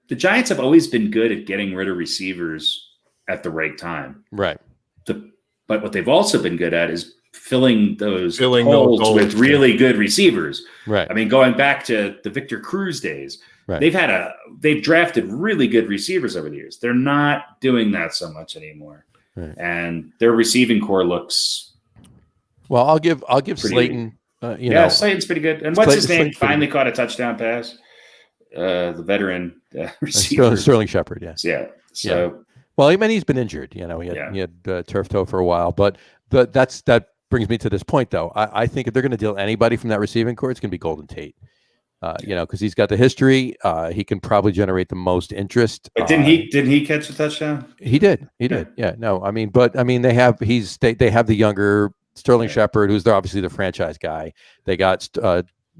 the Giants have always been good at getting rid of receivers at the right time. Right. But what they've also been good at is filling those holes with really good receivers. Right. I mean, going back to the Victor Cruz days, they've drafted really good receivers over the years. They're not doing that so much anymore. Right. And their receiving core looks well. I'll give Slayton. Slayton's pretty good. And what's his name? Finally caught a touchdown pass. The veteran receiver, Sterling Shepard. Yeah. So, well, I mean, he's been injured. He had turf toe for a while, but that brings me to this point, though. I think if they're going to deal anybody from that receiving core, it's going to be Golden Tate. Because he's got the history. He can probably generate the most interest. But didn't he catch a touchdown? He did. Yeah. No, I mean, they have the younger Sterling Shepard, who's obviously the franchise guy. They got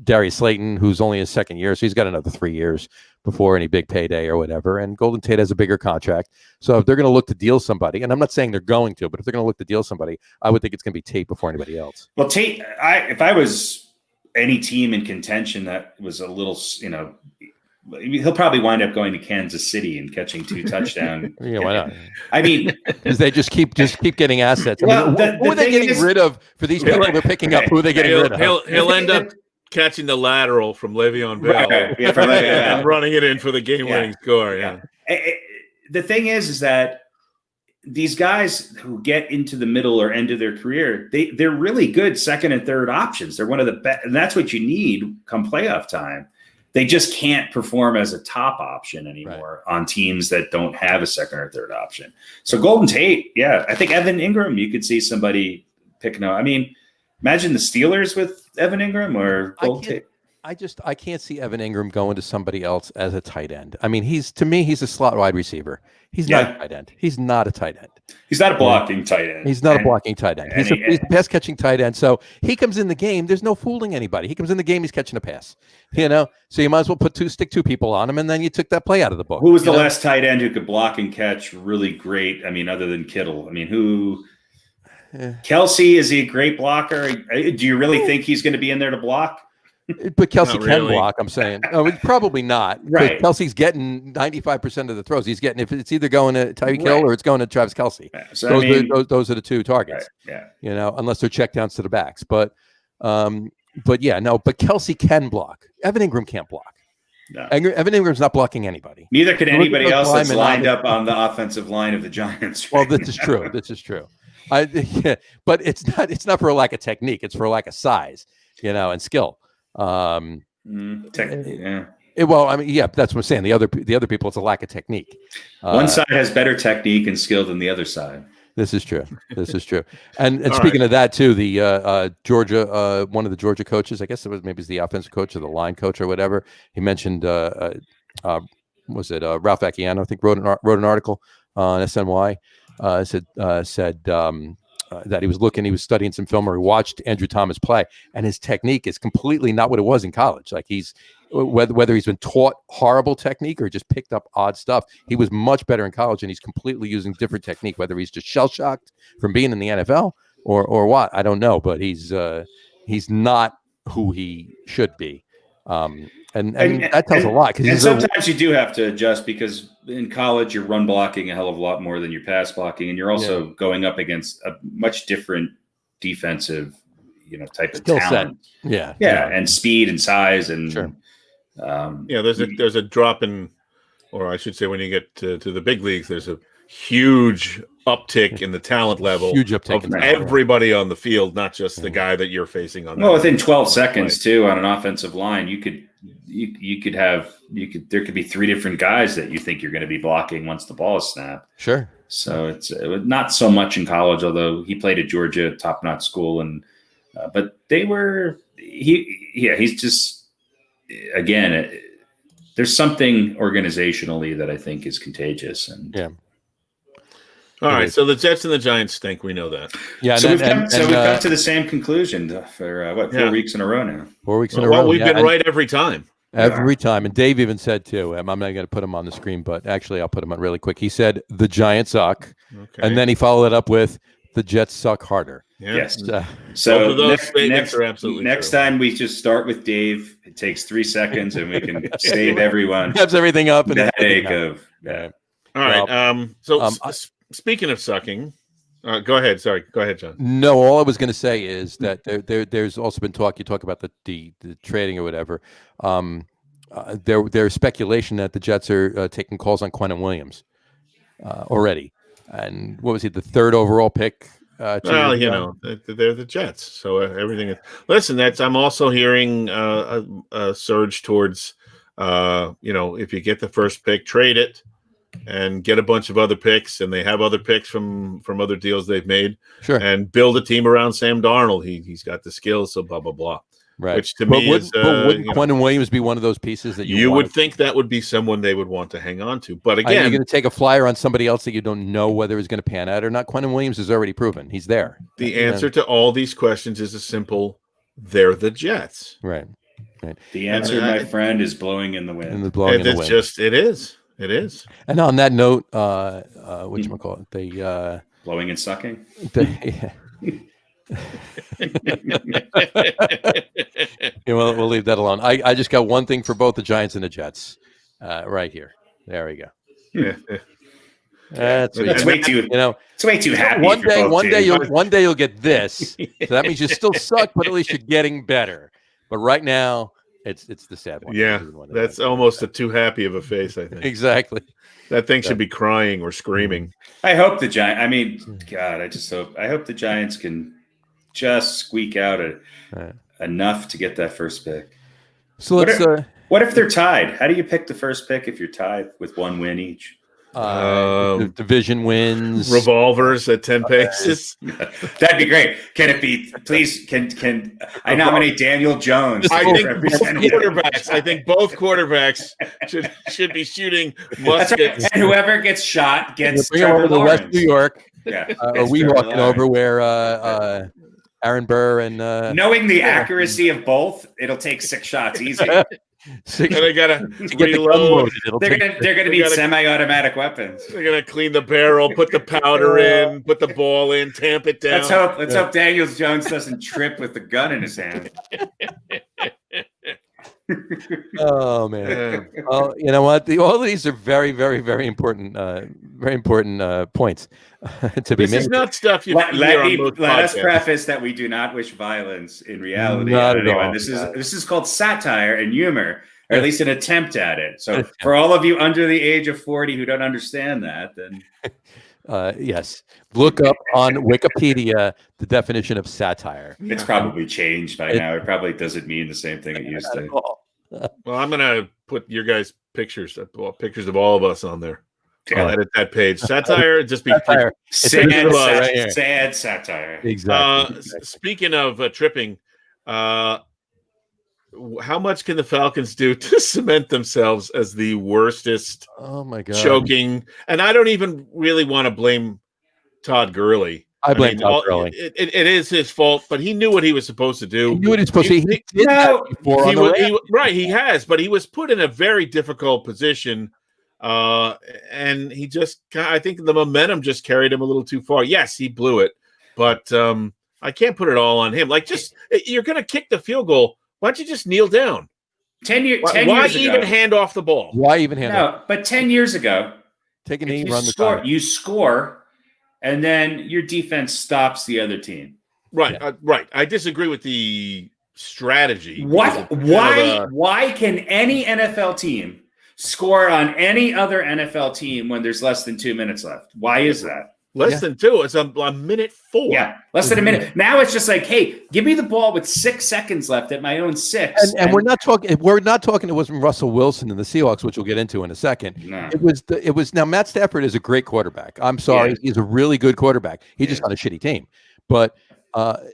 Darius Slayton, who's only his second year, so he's got another 3 years before any big payday or whatever. And Golden Tate has a bigger contract. So if they're going to look to deal somebody, and I'm not saying they're going to, but if they're going to look to deal somebody, I would think it's going to be Tate before anybody else. Well, Tate, if I was any team in contention that was a little, he'll probably wind up going to Kansas City and catching 2 touchdowns. Yeah, why not? I mean, because they just keep getting assets. Who are they getting rid of for these people they're picking up? Who are they getting rid of? He'll end up catching the lateral from Le'Veon Bell and running it in for the game-winning score. Yeah. The thing is that these guys who get into the middle or end of their career, they're really good second and third options. They're one of the best, and that's what you need come playoff time. They just can't perform as a top option anymore on teams that don't have a second or third option. So Golden Tate, I think Evan Ingram, you could see somebody picking up. I mean, imagine the Steelers with Evan Ingram or Golden Tate. I can't see Evan Ingram going to somebody else as a tight end. I mean, he's a slot wide receiver. He's not a tight end. He's not a tight end. He's not a blocking tight end. He's not a blocking tight end. He's a pass catching tight end. So he comes in the game. There's no fooling anybody. He comes in the game. He's catching a pass. So you might as well stick 2 people on him, and then you took that play out of the book. Who was the last tight end who could block and catch really great? I mean, other than Kittle. I mean, who? Kelsey, is he a great blocker? Do you really think he's going to be in there to block? But Kelsey Not can really. block. I'm saying, probably not. Right. Kelsey's getting 95% of the throws. He's getting, if it's either going to Tyreek Hill or it's going to Travis Kelsey. Yeah. So those are the two targets. Right. Yeah. You know, unless they're checkdowns to the backs. But yeah, no. But Kelsey can block. Evan Ingram can't block. No. Evan Ingram's not blocking anybody. Neither could anybody else that's linemen lined up on the offensive line of the Giants. Well, this is true. This is true. But it's not for a lack of technique. It's for a lack of size, you know, and skill. Yeah. Well, I mean, yeah, that's what I'm saying. The other people, it's a lack of technique. One side has better technique and skill than the other side. This is true. This is true. And speaking of that too, the Georgia, one of the Georgia coaches, I guess maybe it's the offensive coach or the line coach or whatever. He mentioned, was it Ralph Acciano? I think wrote an article on SNY. Said that he was studying some film, or he watched Andrew Thomas play, and his technique is completely not what it was in college. Like whether he's been taught horrible technique or just picked up odd stuff, he was much better in college, and he's completely using different technique, whether he's just shell shocked from being in the NFL or what, I don't know, but he's not who he should be. And that tells a lot. And sometimes you do have to adjust, because in college you're run blocking a hell of a lot more than you're pass blocking, and you're also going up against a much different defensive, type of talent. Yeah, and speed and size and sure. There's a drop in, or I should say, when you get to the big leagues, there's a huge uptick in the talent level. Huge uptick of everybody on the field, not just the guy that you're facing on. Well, within 12 seconds too, on an offensive line, there could be three different guys that you think you're going to be blocking once the ball is snapped. Sure. So it's not so much in college, although he played at Georgia, top-notch school, and but he's just, again, there's something organizationally that I think is contagious. And yeah. All right, so the Jets and the Giants stink. We know that. Yeah, so we've come to the same conclusion for 4 weeks in a row now. 4 weeks in a row. Well, we've been right every time. Every time. And Dave even said, too, I'm not going to put him on the screen, but actually I'll put him on really quick. He said, the Giants suck. Okay. And then he followed it up with, the Jets suck harder. Yeah. Yes. So those statements are absolutely next true. time we just start with Dave. It takes 3 seconds and we can save everyone. Wraps everything up. And the headache of. Yeah. All right. Speaking of sucking, go ahead. Sorry. Go ahead, John. No, all I was going to say is that there's also been talk. You talk about the trading or whatever. There's speculation that the Jets are taking calls on Quentin Williams already. And what was he, the 3rd overall pick? Well, they're the Jets, so everything is. Listen, I'm also hearing a surge towards, if you get the first pick, trade it and get a bunch of other picks, and they have other picks from other deals they've made. Sure. And build a team around Sam Darnold. He's got the skills, so blah blah blah. Right. Which to me is. But wouldn't Quentin Williams be one of those pieces that you would think that would be someone they would want to hang on to? But again, you're going to take a flyer on somebody else that you don't know whether it's going to pan out or not. Quentin Williams is already proven he's there. The answer to all these questions is a simple: they're the Jets. Right. The answer, my friend, is blowing in the wind. It is. And on that note, whatchamacallit? The blowing and sucking. We'll leave that alone. I just got one thing for both the Giants and the Jets right here. There we go. Yeah. That's way too. It's way too happy. One day you'll get this. So that means you still suck, but at least you're getting better. But right now, it's the sad one. Yeah, that's almost a too happy of a face, I think. Exactly. That thing should be crying or screaming. I hope the Giants. I mean, God, I hope the Giants can just squeak out enough to get that first pick. So what if they're tied? How do you pick the first pick if you're tied with 1 win each? Division wins, revolvers at 10 paces. That'd be great. Can it be? Please, can I nominate Daniel Jones? I think both quarterbacks should be shooting muskets. And whoever gets shot gets bring over to West New York. Yeah, are we walking over where Aaron Burr and knowing the accuracy of both, it'll take 6 shots easy. And they gotta to get the gun reload. loaded, They're gonna need semi-automatic weapons. They're gonna clean the barrel, put the powder in, put the ball in, tamp it down. Let's hope Daniel Jones doesn't trip with the gun in his hand. Oh man! Well, you know what? All of these are very, very, very important points to be made. This is not stuff you let hear let us preface that we do not wish violence in reality Not on at anyone. all. This is called satire and humor, or at least an attempt at it. So for all of you under the age of 40 who don't understand that, then yes, look up on Wikipedia the definition of satire. it's probably changed by now. It probably doesn't mean the same thing it used to. Well, I'm gonna put your guys' pictures of all of us on there. I'll edit that page. Satire, just be Satire. Sad satire. Exactly. Speaking of tripping, how much can the Falcons do to cement themselves as the worstest Oh my God! choking? And I don't even really want to blame Todd Gurley. I blame Todd Gurley. It is his fault, but he knew what he was supposed to do. He knew what he was supposed to. He did that before on the Rams. Right, he has, but he was put in a very difficult position, and he just, I think the momentum just carried him a little too far. Yes, he blew it, but I can't put it all on him. Like, just, you're going to kick the field goal. Why don't you just kneel down? 10 years Why ago. even hand off the ball? Why even hand off? No, but 10 years ago, Take a knee, you run the time. you score, and then your defense stops the other team. Right, right. I disagree with the strategy. What? Why can any NFL team score on any other NFL team when there's less than 2 minutes left? Why is that? Less than 2. It's a minute 4. Yeah, less than a minute. Now it's just like, hey, give me the ball with 6 seconds left at my own 6. And we're not talking. We're not talking. It wasn't Russell Wilson and the Seahawks, which we'll get into in a second. No. It was. Now Matt Stafford is a great quarterback. I'm sorry, he's a really good quarterback. He's just on a shitty team, but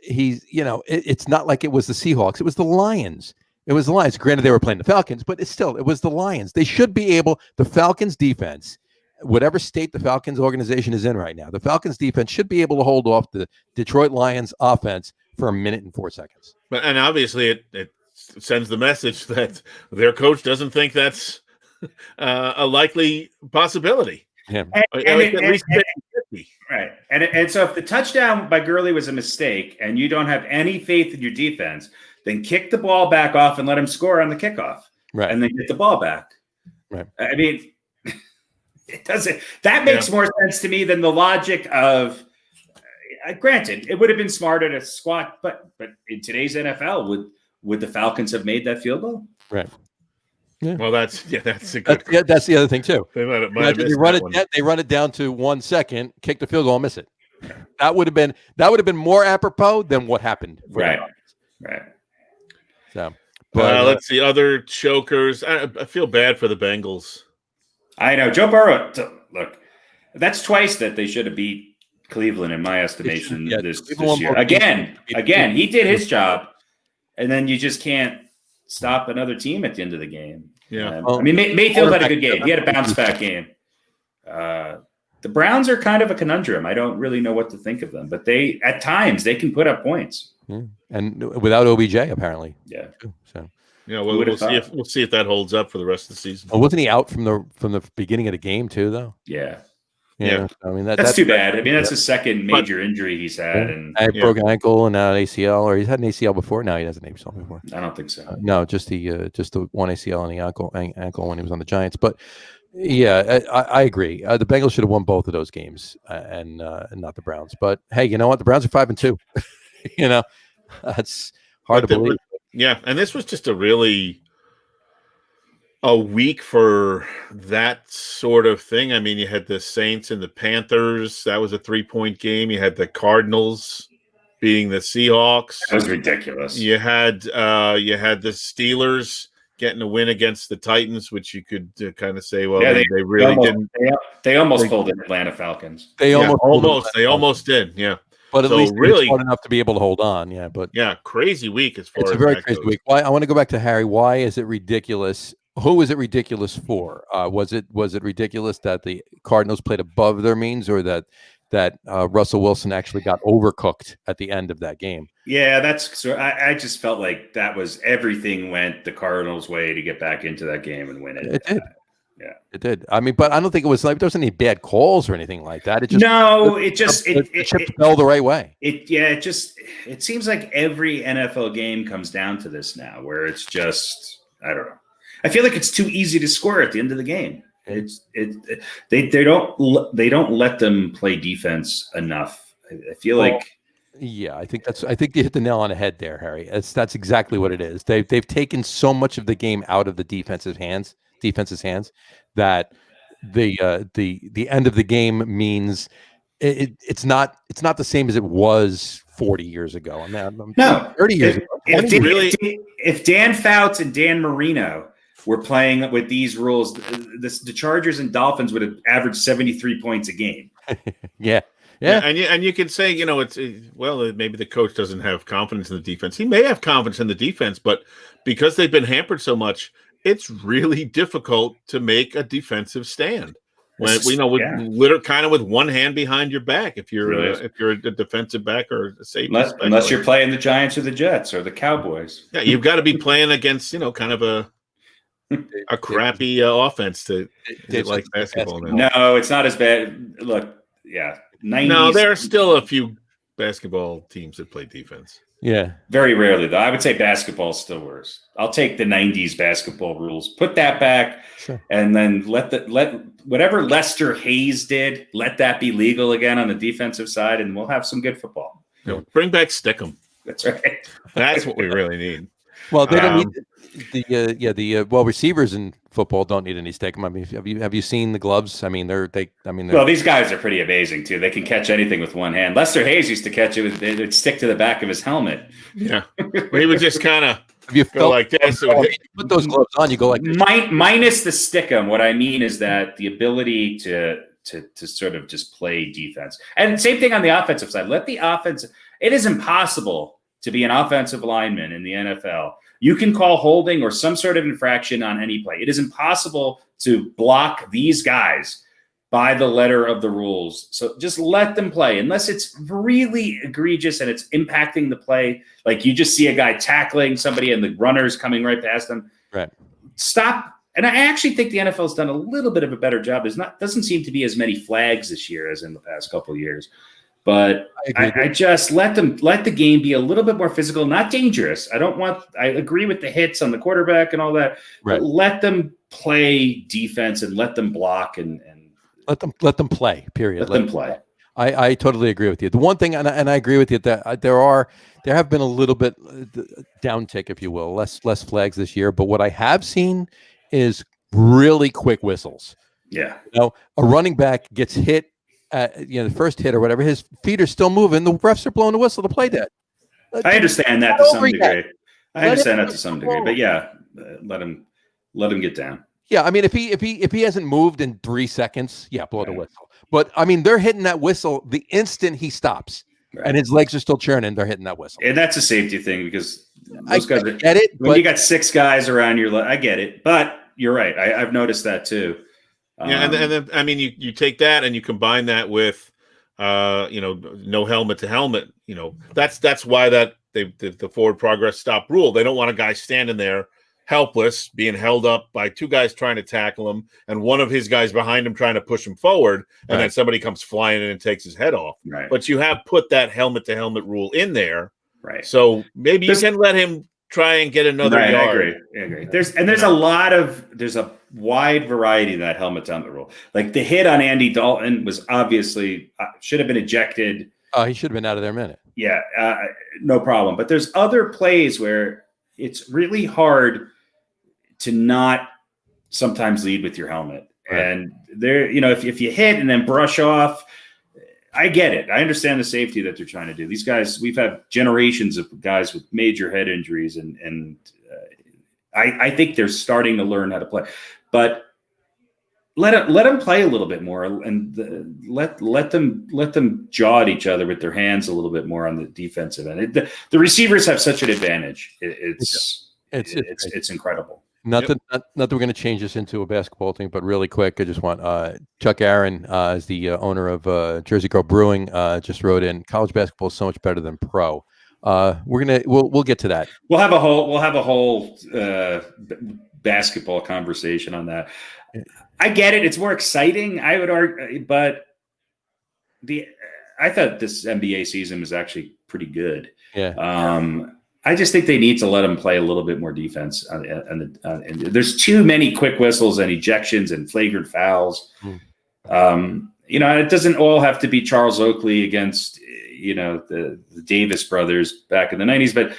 he's. It's not like it was the Seahawks. It was the Lions. It was the Lions. Granted, they were playing the Falcons, but it was the Lions. They should be able. The Falcons defense. Whatever state the Falcons organization is in right now, the Falcons defense should be able to hold off the Detroit Lions offense for 1 minute and 4 seconds. And obviously it sends the message that their coach doesn't think that's a likely possibility. Yeah. Right. And so if the touchdown by Gurley was a mistake and you don't have any faith in your defense, then kick the ball back off and let him score on the kickoff. Right. And then get the ball back. Right. I mean, it doesn't. That makes more sense to me than the logic of. Granted, it would have been smarter to squat, but in today's NFL, would the Falcons have made that field goal? Right. Yeah. Well, that's a good. That's the other thing too. They they run it down to 1 second, kick the field goal, and miss it. That would have been more apropos than what happened. Right. So, but let's see other chokers. I feel bad for the Bengals. I know Joe Burrow. Look, that's twice that they should have beat Cleveland in my estimation this year. Again, he did his job, and then you just can't stop another team at the end of the game. Yeah, I mean Mayfield had a good game. He had a bounce back game. The Browns are kind of a conundrum. I don't really know what to think of them, but at times they can put up points. Yeah. And without OBJ apparently. Yeah. So. Yeah, well, we'll see if that holds up for the rest of the season. Oh, wasn't he out from the beginning of the game too, though? Yeah. I mean that's too bad. I mean that's his second major injury he's had, and I broke an ankle and now an ACL, or he's had an ACL before. No, he hasn't an ACL before. I don't think so. No, just the one ACL on the ankle when he was on the Giants. But yeah, I agree. The Bengals should have won both of those games, and not the Browns. But hey, you know what? The Browns are 5-2. That's hard to believe. Yeah, and this was just a week for that sort of thing. I mean, you had the Saints and the Panthers. That was a 3-point game. You had the Cardinals beating the Seahawks. That was ridiculous. You had the Steelers getting a win against the Titans, which you could kind of say, well, they really didn't. They almost pulled the Atlanta Falcons. They almost did. Yeah. But at least really smart enough to be able to hold on. Yeah, but crazy week as far as it's a very crazy week. Why? I want to go back to Harry. Why is it ridiculous? Who is it ridiculous for? Was it ridiculous that the Cardinals played above their means, or that that Russell Wilson actually got overcooked at the end of that game. Yeah, that's so. I just felt like that was everything went the Cardinals' way to get back into that game and win it. It did. Yeah, it did. I mean, but I don't think it was like there was any bad calls or anything like that. It just it fell the right way. It seems like every NFL game comes down to this now, where it's just I don't know. I feel like it's too easy to score at the end of the game. They don't let them play defense enough. I feel like. Yeah, I think you hit the nail on the head there, Harry. That's exactly what it is. They've taken so much of the game out of the defense's hands that the end of the game means it's not the same as it was 40 years ago. I mean, no, 30 years ago. If Dan Fouts and Dan Marino were playing with these rules, the Chargers and Dolphins would have averaged 73 points a game. Yeah. And you could say, maybe the coach doesn't have confidence in the defense. He may have confidence in the defense, but because they've been hampered so much, it's really difficult to make a defensive stand. With one hand behind your back, if you're a defensive back or a safety, unless you're playing the Giants or the Jets or the Cowboys. Yeah, you've got to be playing against kind of a crappy offense to like basketball now. No, it's not as bad. Look, yeah. 90s. No, there are still a few basketball teams that play defense. Yeah. Very rarely, though. I would say basketball's still worse. I'll take the 90s basketball rules, put that back, and then let whatever Lester Hayes did, let that be legal again on the defensive side, and we'll have some good football. Bring back Stickum. That's right. That's what we really need. Well, they don't need the receivers in football don't need any stick. I mean, have you seen the gloves? I mean, well, these guys are pretty amazing too. They can catch anything with one hand. Lester Hayes used to catch it they would stick to the back of his helmet. Yeah, he would just kind of go like this. Put those gloves on, you go like this. Minus the stickum. What I mean is that the ability to sort of just play defense, and same thing on the offensive side. Let the offense. It is impossible to be an offensive lineman in the NFL. You can call holding or some sort of infraction on any play. It is impossible to block these guys by the letter of the rules. So just let them play unless it's really egregious and it's impacting the play. Like you just see a guy tackling somebody and the runner's coming right past them. Right. Stop. And I actually think the NFL's done a little bit of a better job. Doesn't seem to be as many flags this year as in the past couple of years. But I just let the game be a little bit more physical, not dangerous. I agree with the hits on the quarterback and all that, but let them play defense and let them block and let them play, period. Let them play. I totally agree with you. The one thing, and I agree with you that there have been a little bit downtick, if you will, less flags this year. But what I have seen is really quick whistles. Yeah. A running back gets hit. The first hit or whatever, his feet are still moving. The refs are blowing the whistle to play dead. I understand that to some degree. But yeah, let him get down. Yeah, I mean, if he hasn't moved in 3 seconds, blow the whistle. But I mean, they're hitting that whistle the instant he stops, and his legs are still churning. They're hitting that whistle, and that's a safety thing because those guys get it. When you got 6 guys around your leg, I get it. But you're right. I've noticed that too. Yeah, and then I mean, you take that and you combine that with, no helmet to helmet. That's why the forward progress stop rule. They don't want a guy standing there helpless, being held up by 2 guys trying to tackle him, and one of his guys behind him trying to push him forward, and then somebody comes flying in and takes his head off. Right. But you have put that helmet to helmet rule in there, right? So maybe you can let him try and get another yard. I agree. There's a wide variety of that helmet to helmet rule. Like the hit on Andy Dalton was obviously should have been ejected. He should have been out of there a minute. Yeah, no problem. But there's other plays where it's really hard to not sometimes lead with your helmet. Right. And there, if you hit and then brush off, I get it. I understand the safety that they're trying to do. These guys, we've had generations of guys with major head injuries, and I think they're starting to learn how to play. But let them play a little bit more, and let them jaw at each other with their hands a little bit more on the defensive end. The receivers have such an advantage. It's incredible. Not that we're going to change this into a basketball thing, but really quick, I just want Chuck Aaron, is the owner of Jersey Girl Brewing, just wrote in, college basketball is so much better than pro. We'll get to that. We'll have a whole basketball conversation on that. I get it; it's more exciting, I would argue, but I thought this NBA season was actually pretty good. Yeah. I just think they need to let them play a little bit more defense. And there's too many quick whistles and ejections and flagrant fouls. It doesn't all have to be Charles Oakley against, the Davis brothers back in the 90s, but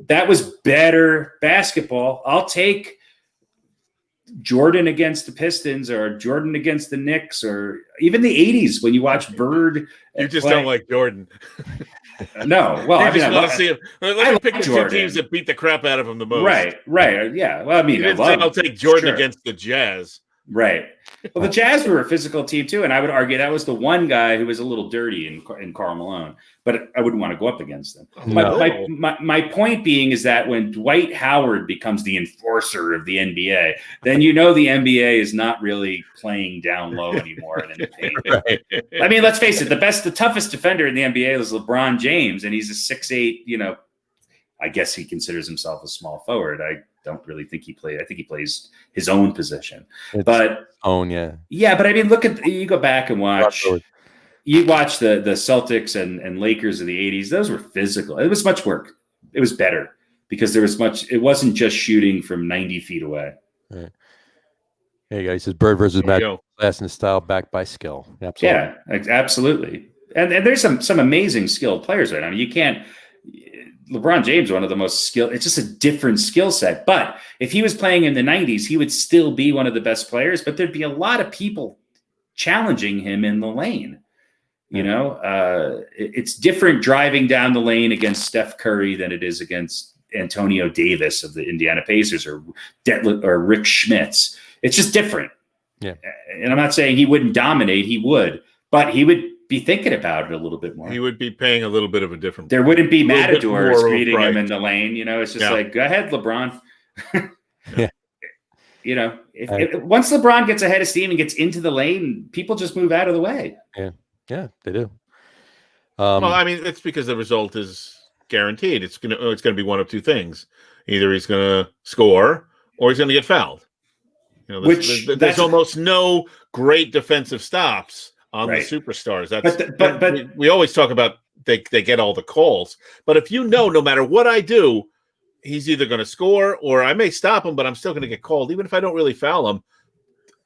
that was better basketball. I'll take Jordan against the Pistons or Jordan against the Knicks or even the 80s when you watch Bird. You just don't like Jordan. No, well, I love see him. Let me pick the two teams that beat the crap out of him the most. Right. Yeah. Well, I mean, I'll take Jordan against the Jazz. Right. Well, the Jazz were a physical team too, and I would argue that was the one guy who was a little dirty in Karl Malone, but I wouldn't want to go up against them. No. My point being is that when Dwight Howard becomes the enforcer of the NBA, then the NBA is not really playing down low anymore. Right. I mean, let's face it, the toughest defender in the NBA is LeBron James, and he's a 6'8", I guess he considers himself a small forward. I don't really think he plays. I think he plays his own position. Yeah. But I mean, you go back and watch. You watch the Celtics and Lakers of the 80s. Those were physical. It was much work. It was better because there was much. It wasn't just shooting from 90 feet away. Right. Hey guys, this is Bird versus Magic, class and style backed by skill. Absolutely. Yeah, absolutely. And there's some amazing skilled players right now. I mean, you can't. LeBron James, one of the most skilled. It's just a different skill set. But if he was playing in the 90s, he would still be one of the best players. But there'd be a lot of people challenging him in the lane. It's different driving down the lane against Steph Curry than it is against Antonio Davis of the Indiana Pacers or Rick Schmitz. It's just different. Yeah. And I'm not saying he wouldn't dominate. He would, but he would be thinking about it a little bit more. He would be paying a little bit of a different. There wouldn't be matadors greeting him in the lane. It's just like, go ahead, LeBron. Yeah. If once LeBron gets ahead of steam and gets into the lane, people just move out of the way. Yeah, they do. Well, I mean, it's because the result is guaranteed. It's gonna be one of two things: either he's gonna score or he's gonna get fouled. There's almost no great defensive stops on the superstars. But we always talk about they get all the calls. But if no matter what I do, he's either going to score or I may stop him, but I'm still going to get called, even if I don't really foul him.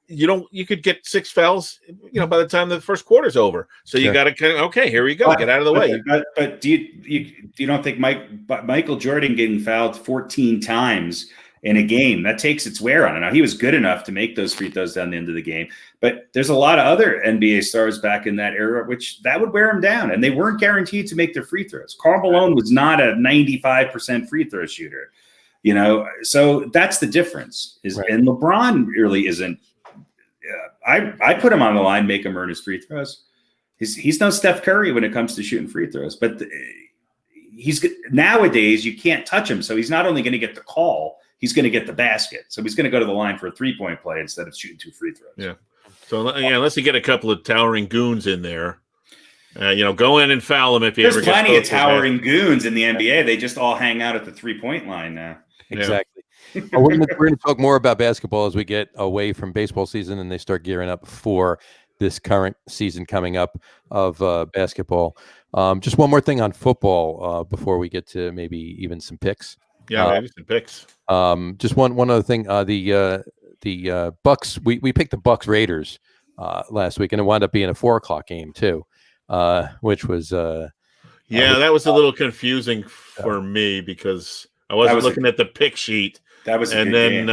You could get 6 fouls, by the time the first quarter's over. So you got to here we go, get out of the way. But do you don't think Michael Jordan getting fouled 14 times in a game, that takes its wear on it? Now, he was good enough to make those free throws down the end of the game, but there's a lot of other NBA stars back in that era, which that would wear them down, and they weren't guaranteed to make their free throws. Karl Malone was not a 95% free throw shooter, so that's the difference. And LeBron really isn't. I put him on the line, make him earn his free throws. He's no Steph Curry when it comes to shooting free throws, but nowadays you can't touch him, so he's not only going to get the call, he's going to get the basket. So he's going to go to the line for a 3-point play instead of shooting 2 free throws. Yeah. So unless you get a couple of towering goons in there, go in and foul them if you ever get. There's plenty of towering goons in the NBA. They just all hang out at the 3-point line now. Exactly. We're going to talk more about basketball as we get away from baseball season and they start gearing up for this current season coming up of basketball. Just one more thing on football before we get to maybe even some picks. Yeah, maybe some picks. Just one other thing. The Bucks. We picked the Bucks Raiders last week, and it wound up being a 4:00 game too, which was that was a little confusing for me because I wasn't looking at the pick sheet. That was and then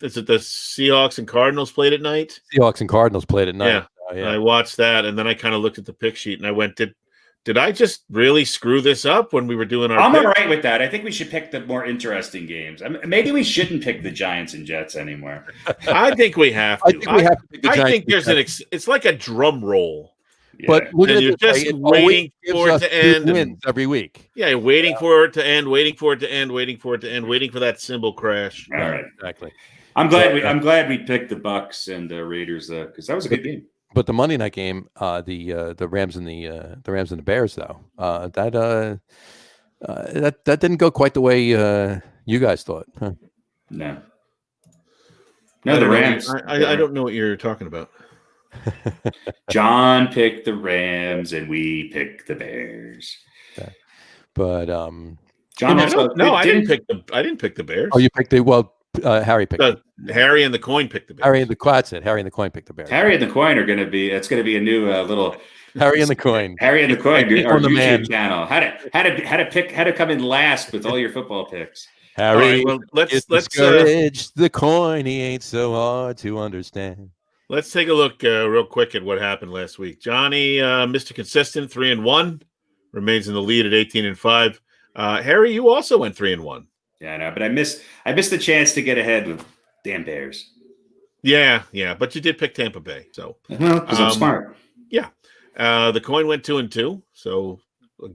is it the Seahawks and Cardinals played at night? Seahawks and Cardinals played at night. Yeah. I watched that, and then I kind of looked at the pick sheet, and I went, Did I just really screw this up when we were doing our? I'm all right with that. I think we should pick the more interesting games. Maybe we shouldn't pick the Giants and Jets anymore. I think we have to. I think there's it's like a drum roll. But look And at you're it this just way, waiting for it to end. Wins every week. Yeah, waiting for it to end, waiting for it to end, waiting for it to end, waiting for that symbol crash. All right. Exactly. I'm glad we picked the Bucks and the Raiders because that was a good game. But the Monday night game, the Rams and the Bears, though, that didn't go quite the way you guys thought. Huh? No, the Rams. I don't know what you're talking about. John picked the Rams and we picked the Bears. Okay. But John I didn't pick the Bears. Oh, you picked Harry picked Harry and the coin picked the Bears. Harry and the coin picked the Bears. Harry and the coin are going to be. It's going to be a new little Harry and the coin. Harry and the coin, our YouTube man. channel. How to come in last with all your football picks. Harry, well, let's discourage the coin. He ain't so hard to understand. Let's take a look real quick at what happened last week. Johnny, Mr. Consistent, 3-1, remains in the lead at 18-5. Harry, you also went 3-1. Yeah, I know, but I missed the chance to get ahead with damn Bears. Yeah, but you did pick Tampa Bay, so because I'm smart. Yeah, the coin went 2-2, so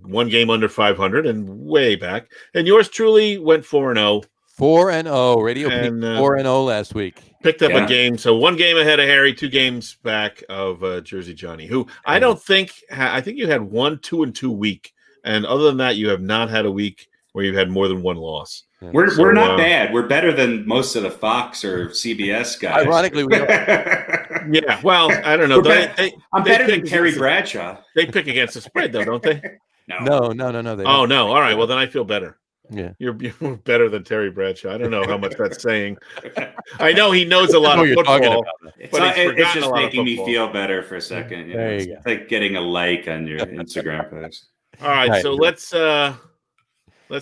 one game under 500 and way back. And yours truly went 4-0. 4-0. RadioPete 4-0 last week. Picked up a game, so one game ahead of Harry, 2 games back of Jersey Johnny, who I don't think I think you had 1 2-2 week, and other than that, you have not had a week where you've had more than one loss. Yeah. We're not bad. We're better than most of the Fox or CBS guys. Ironically, we are. Yeah, well, I don't know. I'm better than Terry Bradshaw. They pick against the spread, though, don't they? No. They don't. No. All right. Well, then I feel better. Yeah, you're better than Terry Bradshaw. I don't know how much that's saying. I know he knows a lot of football, but it's just making me feel better for a second. There you go. It's like getting a like on your Instagram post. All right, so let's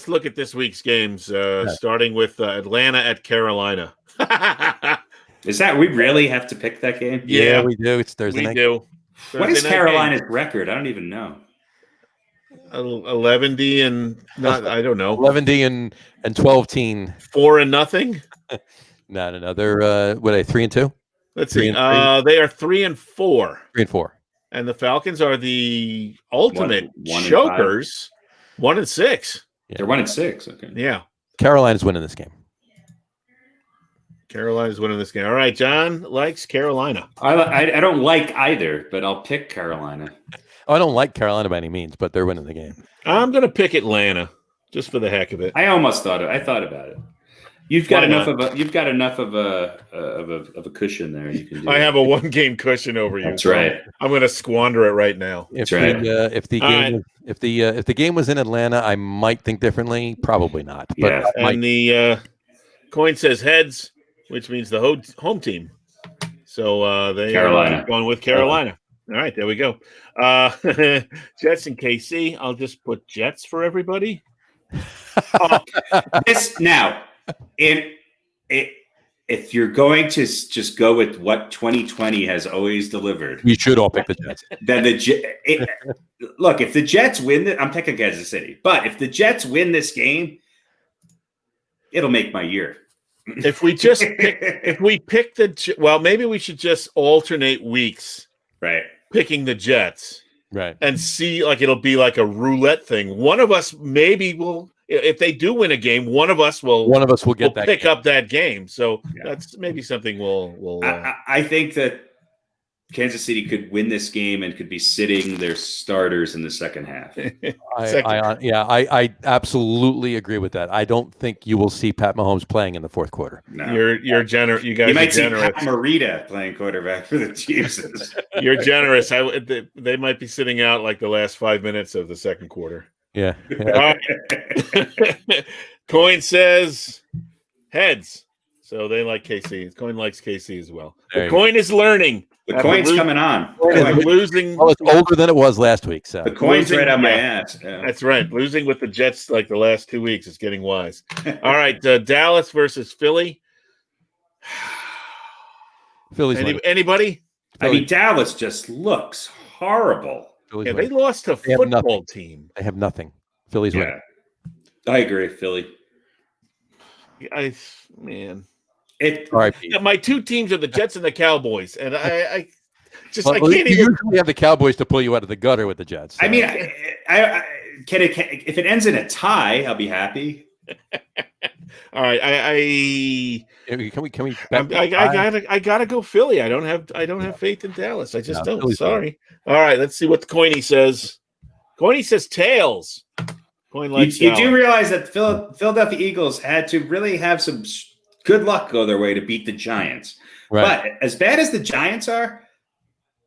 look at this week's games, starting with Atlanta at Carolina. Is that we really have to pick that game? Yeah, we do. It's Thursday night. We do. What is Carolina's record? I don't even know. 11D and not. I don't know. 11D and 12-teen. 4-0. No. They're what are they 3-2? Let's see. They are 3-4. 3-4. And the Falcons are the ultimate chokers. 1-6. Yeah. They're 1-6. Okay. Yeah. Carolina's winning this game. Carolina's winning this game. All right, John likes Carolina. I don't like either, but I'll pick Carolina. I don't like Carolina by any means, but they're winning the game. I'm going to pick Atlanta just for the heck of it. I thought about it. You've got enough of a cushion there. You can do I have a 1-game cushion over you. That's right. I'm going to squander it right now. If the game was in Atlanta, I might think differently. Probably not. Yeah. But the coin says heads, which means the home team. So they are going with Carolina. All right, there we go. Jets and KC. I'll just put Jets for everybody. If you're going to just go with what 2020 has always delivered, you should all pick the Jets. Then look, if the Jets win, I'm picking Kansas City. But if the Jets win this game, it'll make my year. If we pick maybe we should just alternate weeks. Right. Picking the Jets. Right. And see, like, it'll be like a roulette thing. One of us maybe will, if they do win a game, one of us will pick up that game. So that's maybe something we'll I think that Kansas City could win this game and could be sitting their starters in the second half. I absolutely agree with that. I don't think you will see Pat Mahomes playing in the fourth quarter. No. You're generous. You guys you might are generous. See Pat Morita playing quarterback for the Chiefs. You're generous. They might be sitting out like the last 5 minutes of the second quarter. Yeah. All right. Coin says heads. So they like KC. Coin likes KC as well. The coin is learning. The coin's coming on. Losing. Well, it's older than it was last week. So the coin's right on my ass. Yeah. That's right. Losing with the Jets like the last 2 weeks is getting wise. All right, Dallas versus Philly. Philly's anybody? I mean, Dallas just looks horrible. Yeah, they lost to a football team. They have nothing. Philly's winning. I agree, Philly. Man. All right, my 2 teams are the Jets and the Cowboys, and I Just I can't you even. usually have the Cowboys to pull you out of the gutter with the Jets. So. I mean, I if it ends in a tie, I'll be happy. All right, I gotta go Philly. I don't have faith in Dallas. I just don't. Philly's Sorry. All right, let's see what the Coiny says. Coiny says tails. Coin like you do realize that Philadelphia Eagles had to really have some good luck go their way to beat the Giants. Right. But as bad as the Giants are,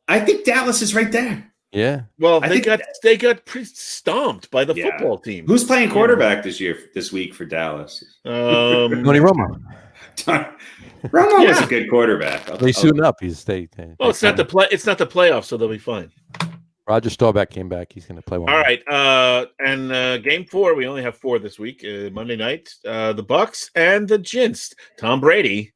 I think Dallas is right there. Yeah. Well, they got pretty stomped by the football team. Who's playing quarterback this week for Dallas? Tony Romo. Romo is a good quarterback. They suit up. It's not the playoffs, so they'll be fine. Roger Staubach came back. He's going to play one. All right. And game 4, we only have 4 this week. Monday night, the Bucks and the Giants. Tom Brady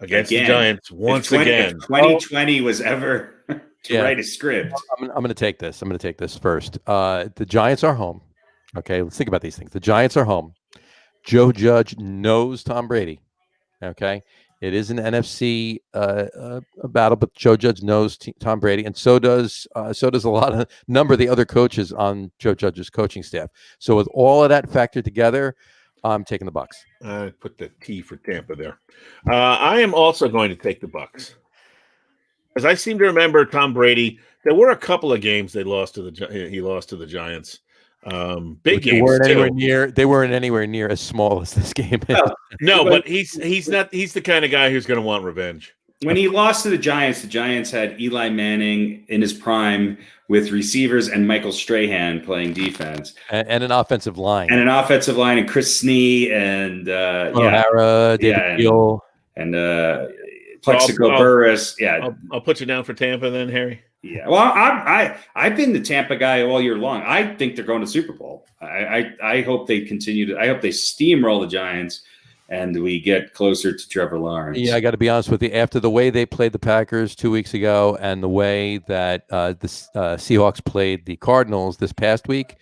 against the Giants once again. 2020 was ever to write a script. I'm going to take this. I'm going to take this first. The Giants are home. Okay, let's think about these things. The Giants are home. Joe Judge knows Tom Brady. Okay. It is an NFC battle, but Joe Judge knows Tom Brady, and so does a number of the other coaches on Joe Judge's coaching staff. So with all of that factored together, I'm taking the Bucks. I put the T for Tampa there. I am also going to take the Bucks, as I seem to remember Tom Brady. There were a couple of games he lost to the Giants. Big games. They weren't anywhere near as small as this game is. No, but he's not. He's the kind of guy who's going to want revenge. When he lost to the Giants had Eli Manning in his prime with receivers and Michael Strahan playing defense and an offensive line and Chris Snee and O'Hara, David Gill, and Plexico Burress. Yeah, I'll put you down for Tampa then, Harry. Yeah, well, I've been the Tampa guy all year long. I think they're going to Super Bowl. I hope they continue to. I hope they steamroll the Giants, and we get closer to Trevor Lawrence. Yeah, I got to be honest with you. After the way they played the Packers 2 weeks ago, and the way that the Seahawks played the Cardinals this past week,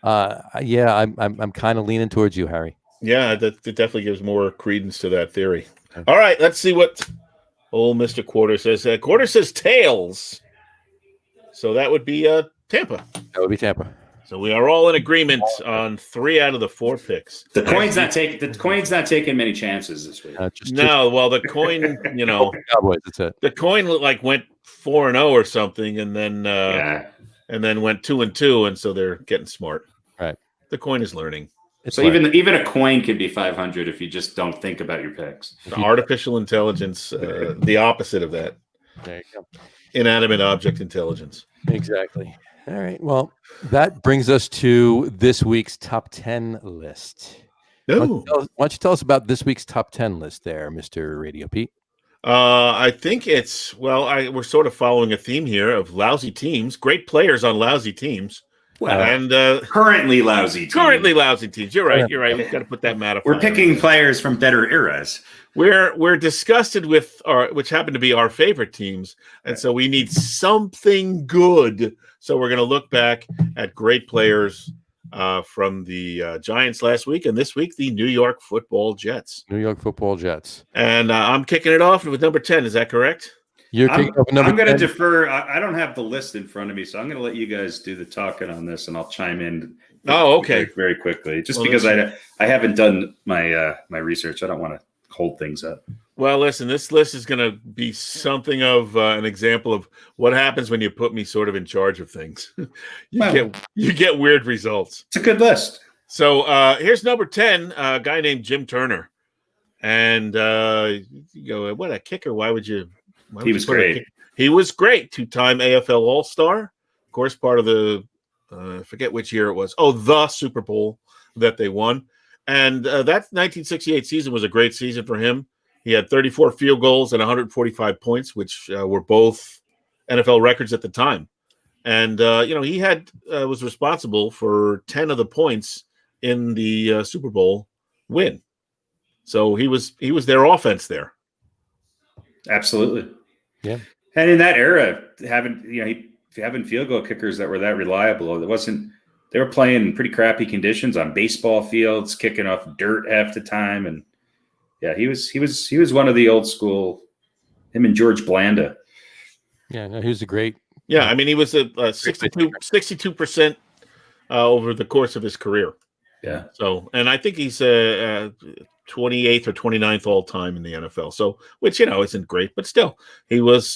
I'm kind of leaning towards you, Harry. Yeah, that definitely gives more credence to that theory. Okay. All right, let's see what old Mr. Quarter says. Quarter says tails. So that would be Tampa. That would be Tampa. So we are all in agreement on 3 out of the 4 picks. The coin's not taking many chances this week. Well, the coin, Cowboys. That's it. The coin went 4-0 or something, and then went 2-2, and so they're getting smart. Right. The coin is learning. Even a coin could be 500 if you just don't think about your picks. The artificial intelligence, the opposite of that. There you go. Inanimate object intelligence. Exactly. All right. Well, that brings us to this week's top 10 list. No. Why don't you tell us about this week's top 10 list there, Mr. Radio Pete? I think we're sort of following a theme here of lousy teams, great players on lousy teams. Well, and currently lousy teams. Currently lousy teams. You're right. You're right. We've got to put that metaphor. We're picking players from better eras. We're disgusted with which happen to be our favorite teams, and so we need something good. So we're going to look back at great players from the Giants last week, and this week the New York Football Jets. New York Football Jets. And I'm kicking it off with number 10. Is that correct? I'm going to defer. I don't have the list in front of me, so I'm going to let you guys do the talking on this, and I'll chime in. Oh, okay. Very quickly, because I haven't done my research. I don't want to hold things up. Well, listen, this list is going to be something of an example of what happens when you put me sort of in charge of things. You get weird results. It's a good list. So here's number 10, a guy named Jim Turner, and you go, what a kicker! Why would you? He was great. He was great. 2-time AFL All-Star. Of course, part of the I forget which year it was. Oh, the Super Bowl that they won. And that 1968 season was a great season for him. He had 34 field goals and 145 points, which were both NFL records at the time. And he was responsible for 10 of the points in the Super Bowl win. So he was their offense there. Absolutely. Yeah. And in that era, having field goal kickers that were that reliable, they were playing in pretty crappy conditions on baseball fields, kicking off dirt half the time. And yeah, he was one of the old school, him and George Blanda. Yeah, no, he was a great. Yeah, I mean, he was a 62% over the course of his career. Yeah. So, and I think he's 28th or 29th all time in the NFL. So, which isn't great, but still, he was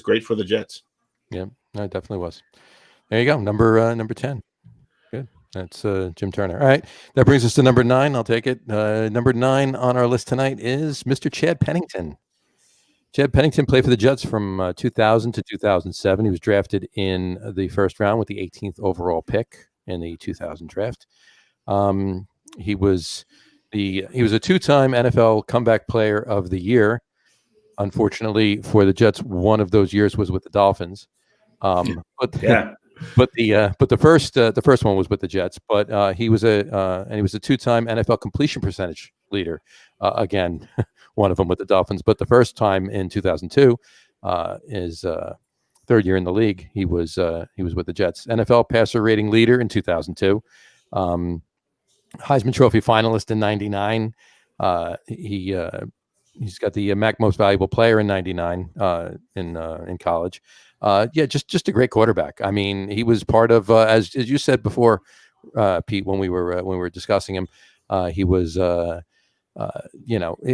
great for the Jets. Yeah, no, it definitely was. There you go, number 10. Good. That's Jim Turner. All right, that brings us to number 9. I'll take it. Number 9 on our list tonight is Mr. Chad Pennington. Chad Pennington played for the Jets from 2000 to 2007. He was drafted in the first round with the 18th overall pick in the 2000 draft. He was a 2-time NFL Comeback Player of the Year. Unfortunately for the Jets, one of those years was with the Dolphins. But the first one was with the Jets. But he was a 2-time NFL completion percentage leader. Again, one of them with the Dolphins. But the first time in 2002, his third year in the league, he was with the Jets. NFL passer rating leader in 2002. Heisman Trophy finalist in '99. He's got the MAC Most Valuable Player in '99 in college. Just a great quarterback. I mean, he was part of as you said before, Pete, when we were discussing him, he was it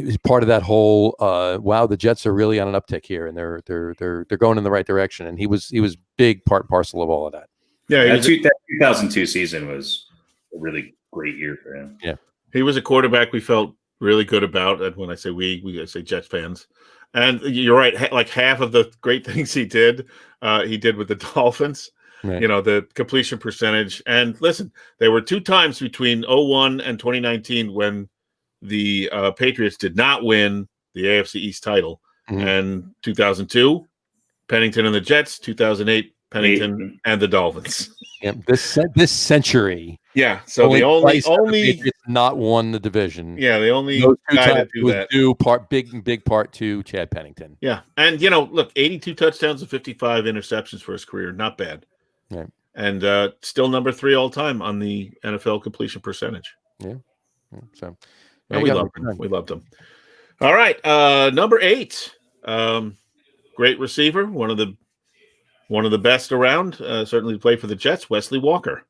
was part of that whole wow, the Jets are really on an uptick here, and they're going in the right direction, and he was big part and parcel of all of that. Yeah, that 2002 season was a really great year for him. Yeah, he was a quarterback we felt really good about. And when I say we say Jets fans. And you're right, like half of the great things he did with the Dolphins. Right. The completion percentage. And listen, there were 2 times between 2001 and 2019 when the Patriots did not win the AFC East title. Mm-hmm. And 2002, Pennington and the Jets. 2008, Pennington and the Dolphins. Yeah, this century. Yeah, so the only Patriots not won the division. Yeah, the only guy to do that. Due big part to Chad Pennington. Yeah, and look, 82 touchdowns and 55 interceptions for his career, not bad. Right. And still number 3 all time on the NFL completion percentage. Yeah. So and we loved him. We loved him. All right, number 8, great receiver, one of the best around. Certainly played for the Jets, Wesley Walker.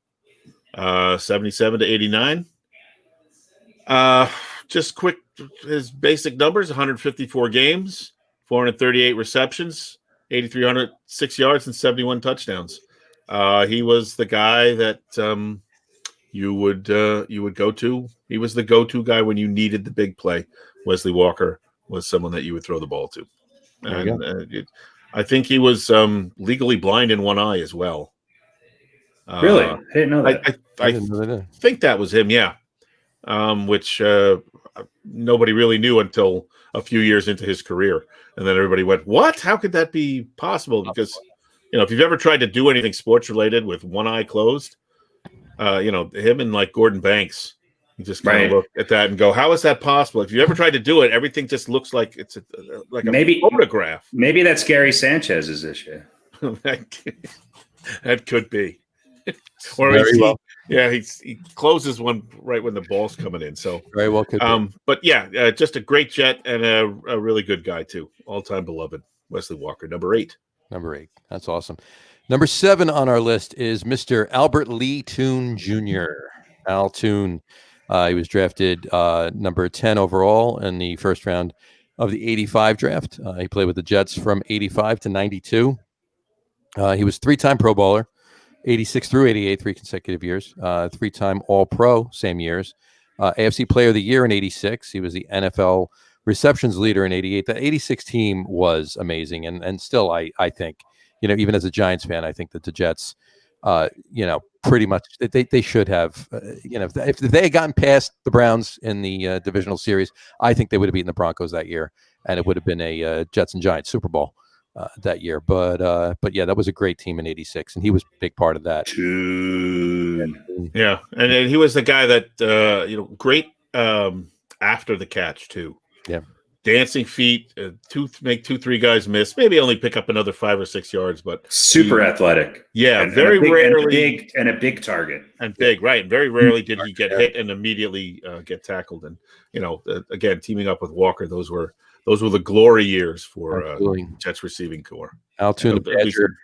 77 to 89. Just quick, his basic numbers: 154 games, 438 receptions, 8,306 yards, and 71 touchdowns. He was the guy that you would go to. He was the go-to guy when you needed the big play. Wesley Walker was someone that you would throw the ball to. And I think he was legally blind in one eye as well. Really? I didn't know that. I think that was him, yeah. Which nobody really knew until a few years into his career. And then everybody went, what? How could that be possible? Because, if you've ever tried to do anything sports-related with one eye closed, him and like Gordon Banks, you just kind of look at that and go, how is that possible? If you ever tried to do it, everything just looks like it's a photograph. Maybe that's Gary Sanchez's issue. That could be. Or he closes one right when the ball's coming in. So very well could be. But yeah, just a great Jet and a really good guy too. All-time beloved, Wesley Walker, number 8. Number 8. That's awesome. Number 7 on our list is Mr. Albert Lee Toon Jr. Al Toon. He was drafted number 10 overall in the first round of the 85 draft. He played with the Jets from 85 to 92. He was 3-time Pro Bowler. 86 through 88, 3 consecutive years. 3-time All-Pro, same years. AFC Player of the Year in 86. He was the NFL receptions leader in 88. The 86 team was amazing. And still, I think, even as a Giants fan, I think that the Jets, pretty much, they should have, if they had gotten past the Browns in the divisional series, I think they would have beaten the Broncos that year. And it would have been a Jets and Giants Super Bowl. That year, but yeah, that was a great team in '86, and he was a big part of that. Yeah, and he was the guy that great after the catch too. Yeah, dancing feet, make 2-3 guys miss, maybe only pick up another 5 or 6 yards, but super athletic. Yeah, and very rarely and a big target, and big, right? And very rarely did he get hit and immediately get tackled. And again, teaming up with Walker, those were those were the glory years for Jets receiving core. Altoon the Badger.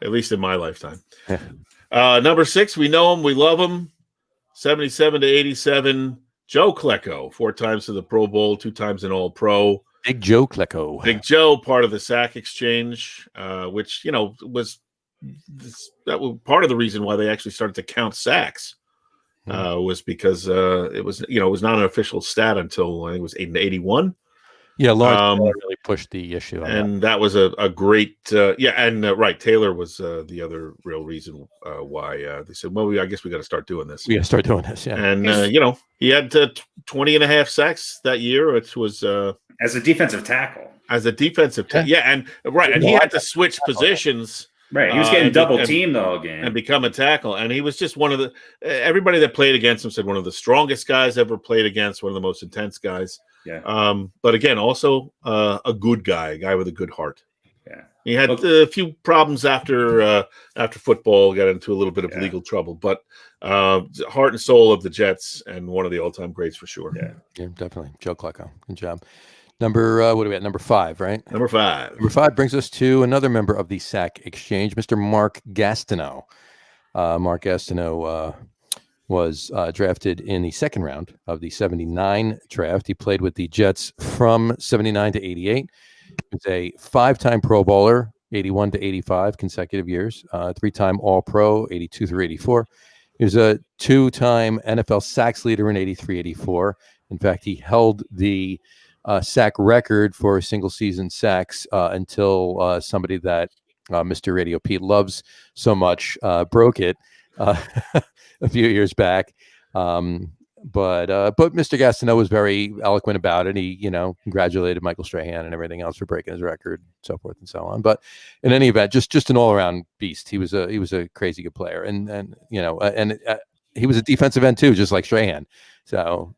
At least in my lifetime. Number 6, we know him, we love him. 77 to 87, Joe Klecko, 4 times to the Pro Bowl, 2 times an All-Pro. Big Joe Klecko. Big Joe, part of the sack exchange, which, was part of the reason why they actually started to count sacks. Was because it was not an official stat until I think it was 81. Yeah, Lawrence really pushed the issue on and that was a great right. Taylor was the other real reason why they said, well, I guess we got to start doing this. We got to start doing this, yeah. And he had 20 and a half sacks that year, which was as a defensive tackle. And he had to switch positions. Right, he was getting double teamed the whole game and become a tackle, and he was just one of the. Everybody that played against him said one of the strongest guys ever played against, one of the most intense guys. Yeah. But again, also a good guy, a guy with a good heart. Yeah. He had a few problems after football, got into a little bit of legal trouble, but heart and soul of the Jets and one of the all-time greats for sure. Yeah, definitely. Joe Klecko. Good job. Number, what are we at? Number 5, right? Number 5. Number 5 brings us to another member of the sack exchange, Mr. Mark Gastineau. Mark Gastineau was drafted in the second round of the 79 draft. He played with the Jets from 79 to 88. He was a 5-time Pro Bowler, 81 to 85 consecutive years, 3-time All-Pro, 82 through 84. He was a 2-time NFL sacks leader in 83-84. In fact, he held the sack record for single season sacks until somebody that Mr. Radio Pete loves so much broke it a few years back. But Mr. Gastineau was very eloquent about it. He, congratulated Michael Strahan and everything else for breaking his record, so forth and so on. But in any event, just an all around beast. He was a crazy good player, and he was a defensive end too, just like Strahan. So.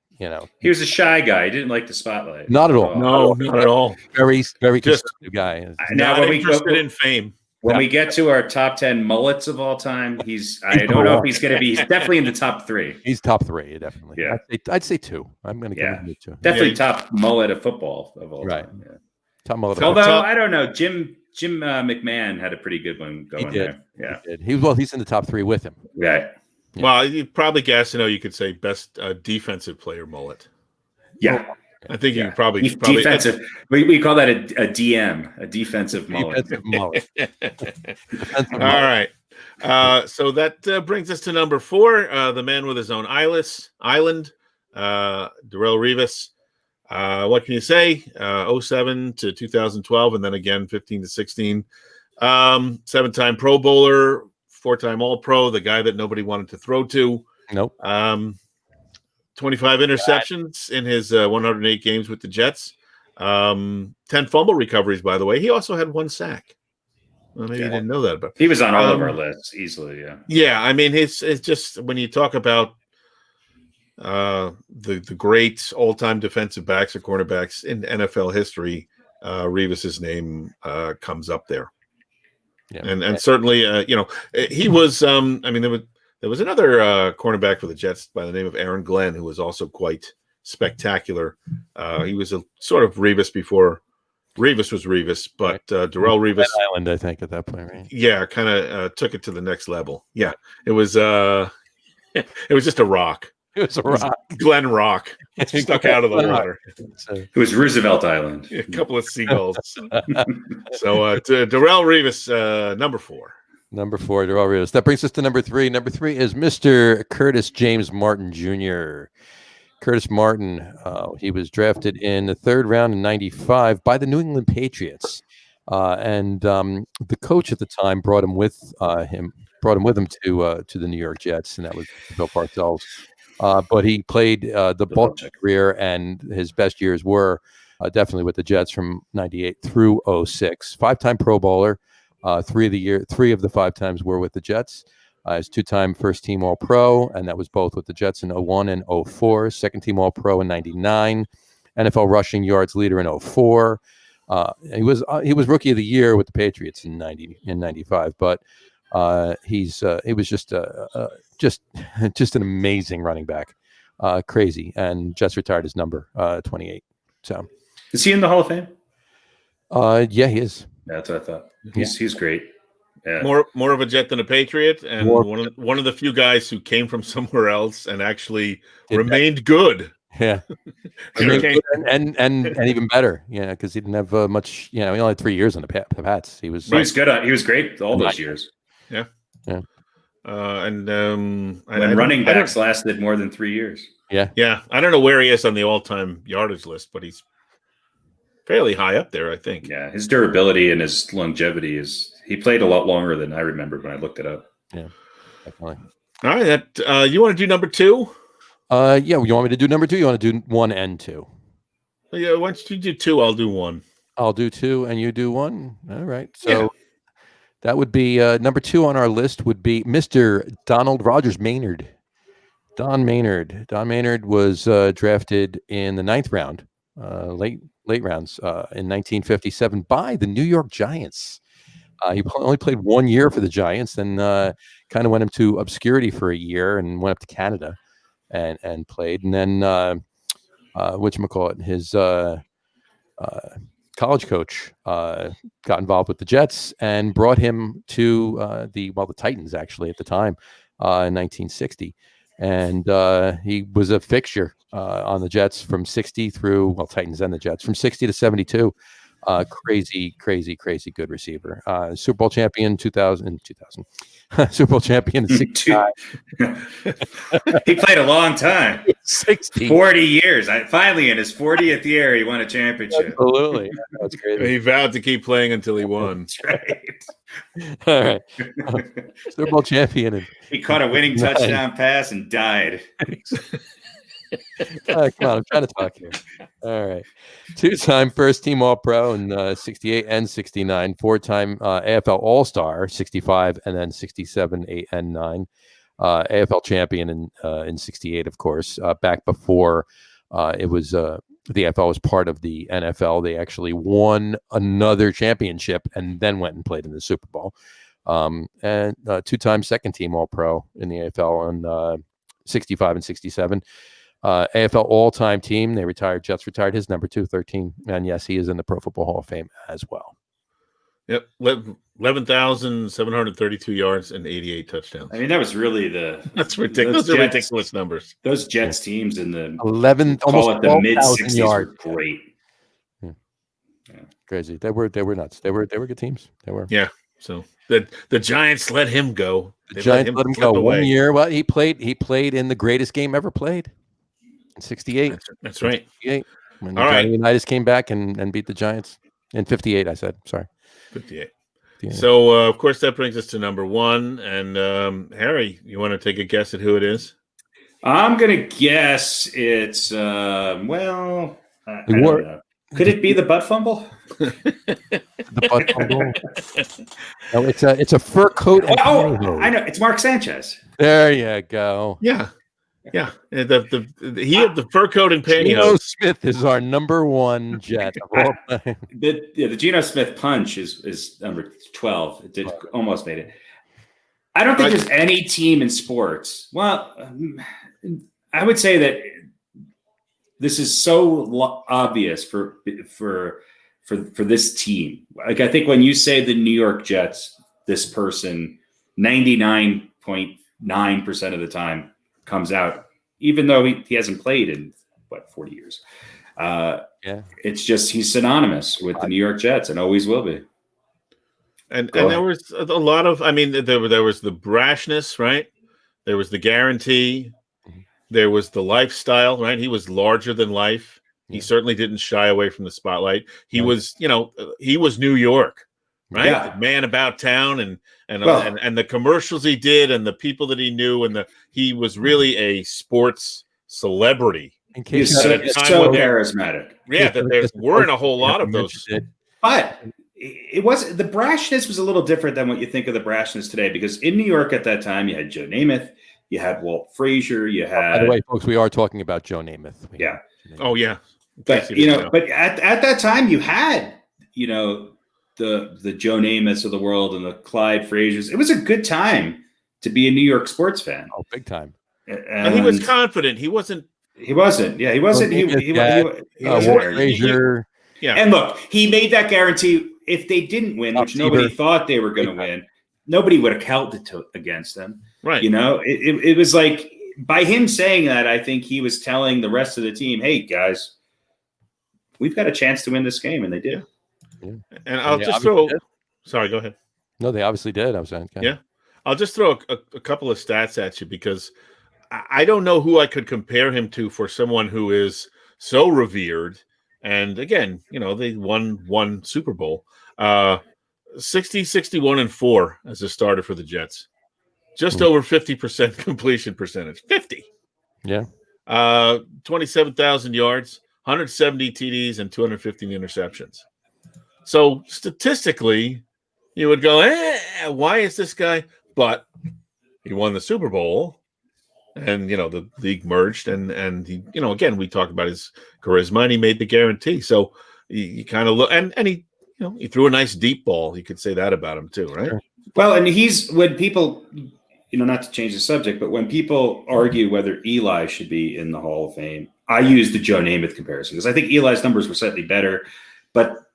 He was a shy guy. He didn't like the spotlight. Not at all. No, not at all. Very conservative guy. Now, not interested in fame. When we get to our top 10 mullets of all time, I don't know if he's going to be. He's definitely in the top 3. He's top 3, definitely. Yeah, I'd say 2. I'm going to give him 2. Definitely top mullet of football of all time. Yeah. Top mullet. Although I don't know, Jim McMahon had a pretty good one going there. Yeah, he's in the top 3 with him. Yeah. Yeah. Well, you probably Gastineau, you could say best defensive player mullet. Yeah. I think you probably defensive. We call that a DM, a defensive mullet. Defensive mullet. All right. So that brings us to number 4, the man with his own island, Darrelle Revis. What can you say? 07 to 2012, and then again 15 to 16. 7-time Pro Bowler. 4-time All-Pro, the guy that nobody wanted to throw to. Nope. 25 interceptions in his 108 games with the Jets. 10 fumble recoveries, by the way. He also had 1 sack. Well, maybe you didn't know that, but he was on all of our lists easily. Yeah. Yeah, I mean, it's just when you talk about the great all-time defensive backs or cornerbacks in NFL history, Revis's name comes up there. Yeah. And certainly, he was. There was another cornerback for the Jets by the name of Aaron Glenn, who was also quite spectacular. He was a sort of Revis before Revis was Revis, but Darrelle Revis Island, I think, at that point, right? Yeah, kind of took it to the next level. Yeah, it was just a rock. It was a rock. Glen Rock. Stuck out of the water. It was Roosevelt Island. A couple of seagulls. So to Darrelle Revis, number 4. Number 4, Darrelle Revis. That brings us to number 3. Number 3 is Mr. Curtis James Martin Jr. Curtis Martin, he was drafted in the 3rd round in 95 by the New England Patriots. And the coach at the time brought him with him to the New York Jets, and that was Bill Parcells. But he played the bulk of his career, and his best years were definitely with the Jets from 98 through 06. 5-time Pro Bowler. 3 of the 5 times were with the Jets. His 2-time first-team All-Pro, and that was both with the Jets in 01 and 04. Second-team All-Pro in 99. NFL rushing yards leader in 04. He was Rookie of the Year with the Patriots in 95. But he was just an amazing running back. Crazy. And Jets retired his number 28. So, is he in the Hall of Fame? yeah, he is. That's what I thought. He's great. Yeah. More of a Jet than a Patriot, and one of the few guys who came from somewhere else and actually remained good. Yeah, and even better, because he didn't have much. He only had 3 years on the Pats. He was good. He was great all those years. Yeah. And running backs lasted more than 3 years. Yeah. I don't know where he is on the all-time yardage list, but he's fairly high up there, I think. Yeah, his durability and his longevity he played a lot longer than I remember when I looked it up. Yeah, definitely. All right, you want to do number 2? Yeah, you want me to do number 2? You want to do 1 and 2? Yeah, once you do 2, I'll do 1. I'll do 2, and you do 1. All right. So that would be number 2 on our list would be Mr. Donald Rogers Maynard. Don Maynard. Don Maynard was drafted in the 9th round, late rounds, in 1957 by the New York Giants. He only played 1 year for the Giants, then kind of went into obscurity for a year and went up to Canada and played. And then whatchamacallit, his college coach got involved with the Jets and brought him to the Titans, actually, at the time, in 1960. And he was a fixture on the Jets from 60 through, Titans and the Jets, from 60 to 72. Crazy good receiver. Super Bowl champion 2000. Super Bowl champion in 65. He played a long time. 60. 40 years. Finally, in his 40th year, he won a championship. Absolutely. That's crazy. He vowed to keep playing until he won. That's right. All right. Super Bowl champion. He caught a winning touchdown pass and died. Come on, I'm trying to talk here. All right. 2-time first-team All-Pro in 68 and 69. 4-time AFL All-Star, 65 and then 67, 8, and 9. AFL champion in 68, of course. Back before it was the AFL was part of the NFL. They actually won another championship and then went and played in the Super Bowl. And 2-time second-team All-Pro in the AFL in 65 and 67. AFL all-time team. They retired. Jets retired his number 213. And yes, he is in the Pro Football Hall of Fame as well. Yep. 11,732 yards and 88 touchdowns. I mean, that was really that's ridiculous. Those are ridiculous numbers. Those Jets teams in the 11, almost the mid-60s were great. Yeah. Crazy. They were nuts. They were good teams. They were. Yeah. So the Giants let him go. The Giants let him go away. 1 year. Well, he played in the greatest game ever played. In 68. That's right. 68. When the United came back and beat the Giants. In 58, I said. Sorry. 58. So, of course, that brings us to number 1. And, Harry, you want to take a guess at who it is? I'm going to guess it's, I don't know. Could it be the butt fumble? The butt fumble? No, it's a fur coat. I know. It's Mark Sanchez. There you go. Yeah. Yeah, he had the fur coat and pantyhose. Geno Smith is our number 1 Jet of all time. The Geno Smith punch is number 12. It almost made it. I don't think there's any team in sports. Well, I would say that this is so obvious for this team. Like, I think when you say the New York Jets, this person 99.9% of the time comes out, even though he hasn't played in 40 years. It's just he's synonymous with the New York Jets and always will be. And there was a lot of, there was the brashness, right? There was the guarantee. There was the lifestyle, right? He was larger than life. He certainly didn't shy away from the spotlight. He was, he was New York, right? Yeah. The man about town and the commercials he did and the people that he knew he was really a sports celebrity. He's so charismatic. Yeah, there weren't a whole lot of those. But it was the brashness was a little different than what you think of the brashness today, because in New York at that time you had Joe Namath, you had Walt Frazier, you had. By the way, folks, we are talking about Joe Namath. Yeah. Oh yeah. But but at that time you had the Joe Namaths of the world and the Clyde Fraziers. It was a good time to be a New York sports fan. Oh, big time. And he was confident. He wasn't He wasn't. Yeah, he wasn't. He wasn't there. Frazier. Yeah. And look, he made that guarantee. If they didn't win, which nobody thought they were going to win, nobody would have held it against them. Right. You know, it was like by him saying that, I think he was telling the rest of the team, "Hey guys, we've got a chance to win this game," and they did. Yeah. And I'll just throw. Sorry, go ahead. No, they obviously did. I was saying. Yeah. I'll just throw a couple of stats at you because I don't know who I could compare him to for someone who is so revered. And again, you know, they won one Super Bowl. 60, 61, and 4 as a starter for the Jets. Just over 50% completion percentage. 50. Yeah. 27,000 yards, 170 TDs, and 215 interceptions. So statistically, you would go, why is this guy? But he won the Super Bowl, and you know the league merged, and he, you know, again we talked about his charisma, and he made the guarantee. So you kind of look, and he, you know, he threw a nice deep ball. You could say that about him too, right? Well, and when people, you know, not to change the subject, but when people argue whether Eli should be in the Hall of Fame, I use the Joe Namath comparison because I think Eli's numbers were slightly better, but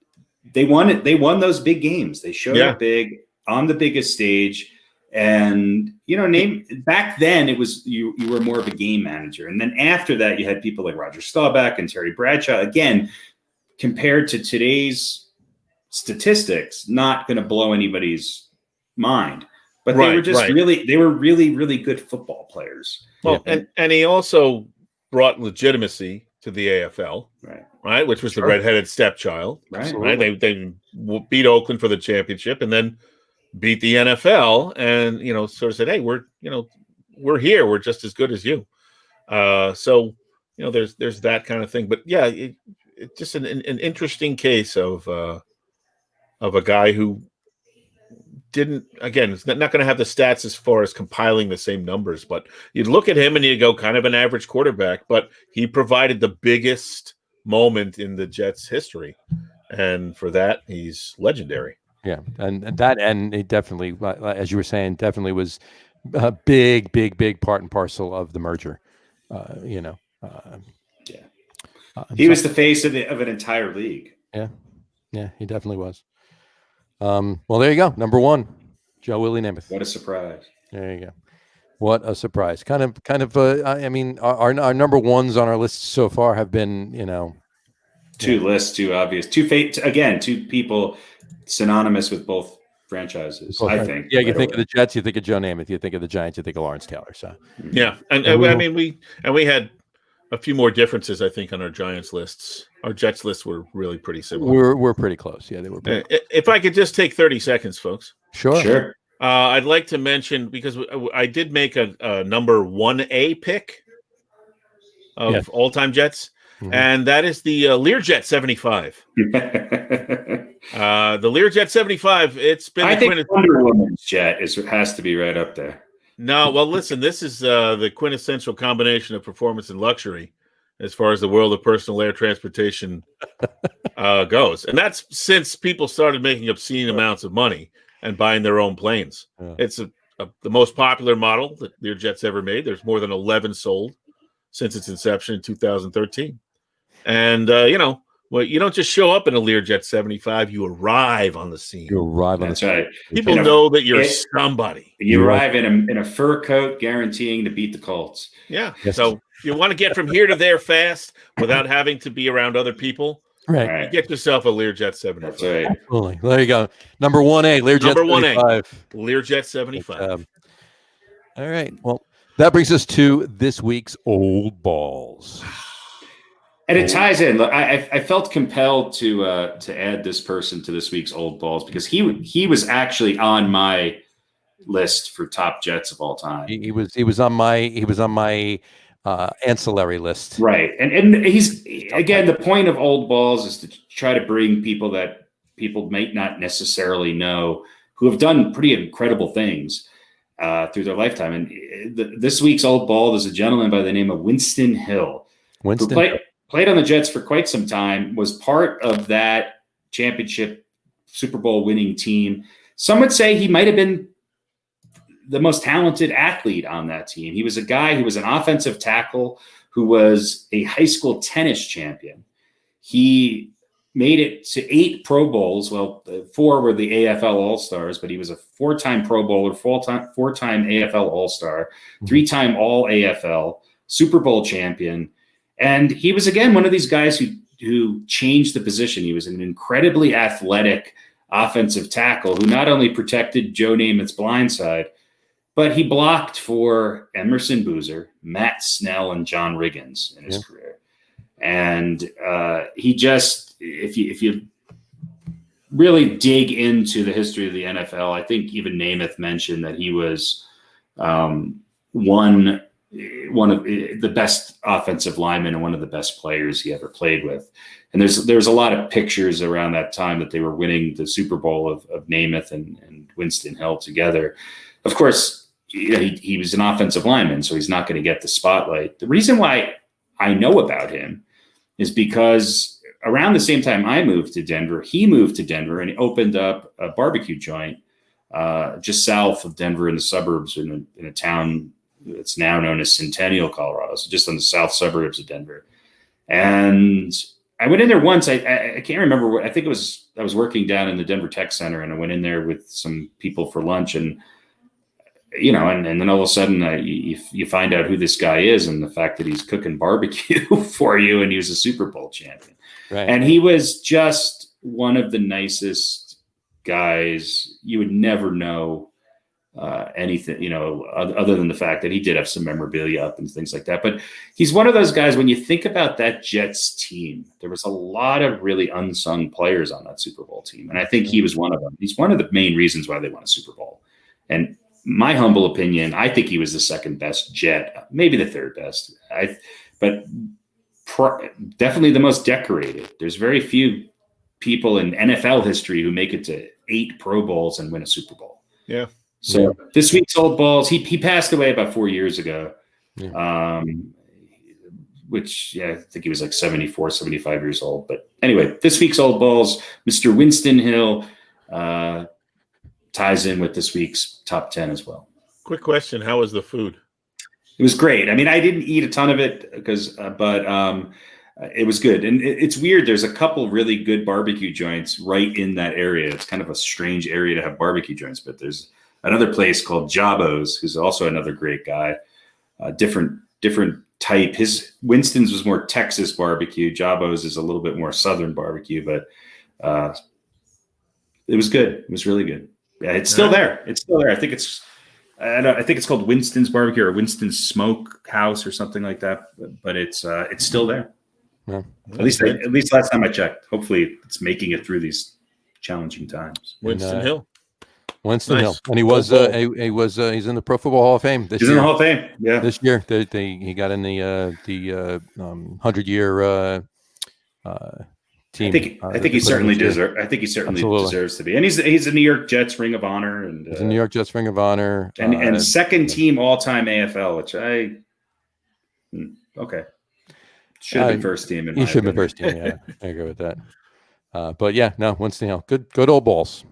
they won it. They won those big games. They showed up big on the biggest stage. And, you know, back then it was you were more of a game manager. And then after that, you had people like Roger Staubach and Terry Bradshaw. Again, compared to today's statistics, not going to blow anybody's mind. But they were just really, really good football players. Well, and he also brought legitimacy to the AFL, right? Which was the redheaded stepchild, right? They beat Oakland for the championship, and then beat the NFL, and you know, sort of said, "Hey, we're here. We're just as good as you." So you know, there's that kind of thing. But yeah, it's just an interesting case of a guy who didn't. Again, it's not going to have the stats as far as compiling the same numbers, but you'd look at him and you go, kind of an average quarterback, but he provided the biggest moment in the Jets' history, and for that, he's legendary. Yeah, and he definitely, as you were saying, definitely was a big part and parcel of the merger. You know, he was the face of an entire league. Yeah, he definitely was. Well, there you go. Number one, Joe Willie Namath. What a surprise! There you go. What a surprise! Kind of. I mean, our number ones on our list so far have been, you know, two lists, too obvious, two people synonymous with both franchises. I think. Yeah, you think of the Jets, you think of Joe Namath. You think of the Giants, you think of Lawrence Taylor. So yeah, and I mean we had a few more differences, I think, on our Giants lists. Our Jets lists were really pretty similar. We're pretty close. Yeah, they were. If I could just take 30 seconds, folks. Sure. I'd like to mention, because I did make a number 1A pick of all-time Jets, and that is the Learjet 75. The Learjet 75. It's been. I think Wonder Woman's jet has to be right up there. No, well, listen. This is the quintessential combination of performance and luxury, as far as the world of personal air transportation goes, and that's since people started making obscene amounts of money and buying their own planes. Yeah. It's the most popular model that Learjet's ever made. There's more than 11 sold since its inception in 2013, and you know. Well, you don't just show up in a Learjet 75. You arrive on the scene. That's right. People know that you're somebody. You arrive in a fur coat, guaranteeing to beat the Colts. Yeah. Yes. So you want to get from here to there fast without having to be around other people. Right. You get yourself a Learjet 75. That's right. Absolutely. There you go. Number 1A, Learjet 75. Learjet 75. All right. Well, that brings us to this week's Old Balls. And it ties in. I felt compelled to add this person to this week's Old Balls because he was actually on my list for top Jets of all time. He was on my ancillary list. Right, and he's again, the point of Old Balls is to try to bring people that people might not necessarily know who have done pretty incredible things through their lifetime. And this week's Old Ball is a gentleman by the name of Winston Hill. Played on the Jets for quite some time, was part of that championship Super Bowl winning team. Some would say he might have been the most talented athlete on that team. He was a guy who was an offensive tackle who was a high school tennis champion. He made it to 8 Pro Bowls. Well, 4 were the AFL All-Stars, but he was a 4-time Pro Bowler, 4-time AFL All-Star, 3-time All-AFL, Super Bowl champion. And he was, again, one of these guys who changed the position. He was an incredibly athletic offensive tackle who not only protected Joe Namath's blindside, but he blocked for Emerson Boozer, Matt Snell, and John Riggins in his career. And he just, if you really dig into the history of the NFL, I think even Namath mentioned that he was one of the best offensive linemen and one of the best players he ever played with. And there's a lot of pictures around that time that they were winning the Super Bowl of Namath and Winston Hill together. Of course, he was an offensive lineman, so he's not going to get the spotlight. The reason why I know about him is because around the same time I moved to Denver, he moved to Denver and he opened up a barbecue joint just south of Denver in the suburbs in a town that's now known as Centennial, Colorado. So just on the south suburbs of Denver. And I went in there once. I can't remember. I think I was working down in the Denver Tech Center, and I went in there with some people for lunch, and and then all of a sudden you find out who this guy is, and the fact that he's cooking barbecue for you, and he was a Super Bowl champion. Right. And he was just one of the nicest guys. You would never know anything, other than the fact that he did have some memorabilia up and things like that. But he's one of those guys, when you think about that Jets team, there was a lot of really unsung players on that Super Bowl team. And I think he was one of them. He's one of the main reasons why they won a Super Bowl. And my humble opinion, I think he was the second best Jet, maybe the third best. But definitely the most decorated. There's very few people in NFL history who make it to 8 Pro Bowls and win a Super Bowl. Yeah. So this week's old balls, he passed away about 4 years ago, which I think he was like 74, 75 years old. But anyway, this week's old balls, Mr. Winston Hill, ties in with this week's top 10 as well. Quick question. How was the food? It was great. I mean, I didn't eat a ton of it but it was good. And it's weird. There's a couple really good barbecue joints right in that area. It's kind of a strange area to have barbecue joints, but there's another place called Jabo's, who's also another great guy. Different type. Winston's was more Texas barbecue. Jabo's is a little bit more Southern barbecue, but it was good. It was really good. Yeah, it's still there. It's still there. I think it's called Winston's Barbecue or Winston's Smoke House or something like that. But it's still there. Yeah. At least last time I checked. Hopefully, it's making it through these challenging times. Winston Hill. Winston Hill, and he's in the Pro Football Hall of Fame this year. He's in the Hall of Fame, yeah. This year, he got in the 100-year team. I think he certainly deserves. I think he certainly deserves to be, and he's a New York Jets Ring of Honor, and he's a New York Jets Ring of Honor, and second team all-time AFL, which should have been first team. He should have been first team. Yeah, I agree with that. But yeah, no, Winston Hill, good old balls.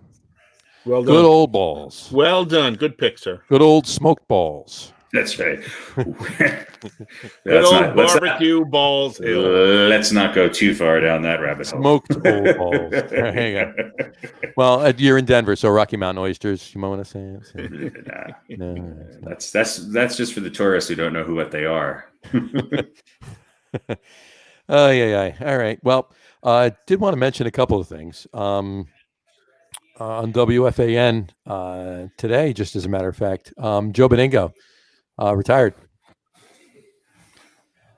Well done. Good old balls. Well done. Good pick, sir. Good old smoked balls. That's right. Good old barbecue balls. Let's not go too far down that rabbit hole. Smoked old balls. Hang on. Well, you're in Denver, so Rocky Mountain oysters. You might want to say it. No. That's just for the tourists who don't know what they are. Oh yeah. All right. Well, I did want to mention a couple of things. On WFAN today, just as a matter of fact, Joe Beningo retired.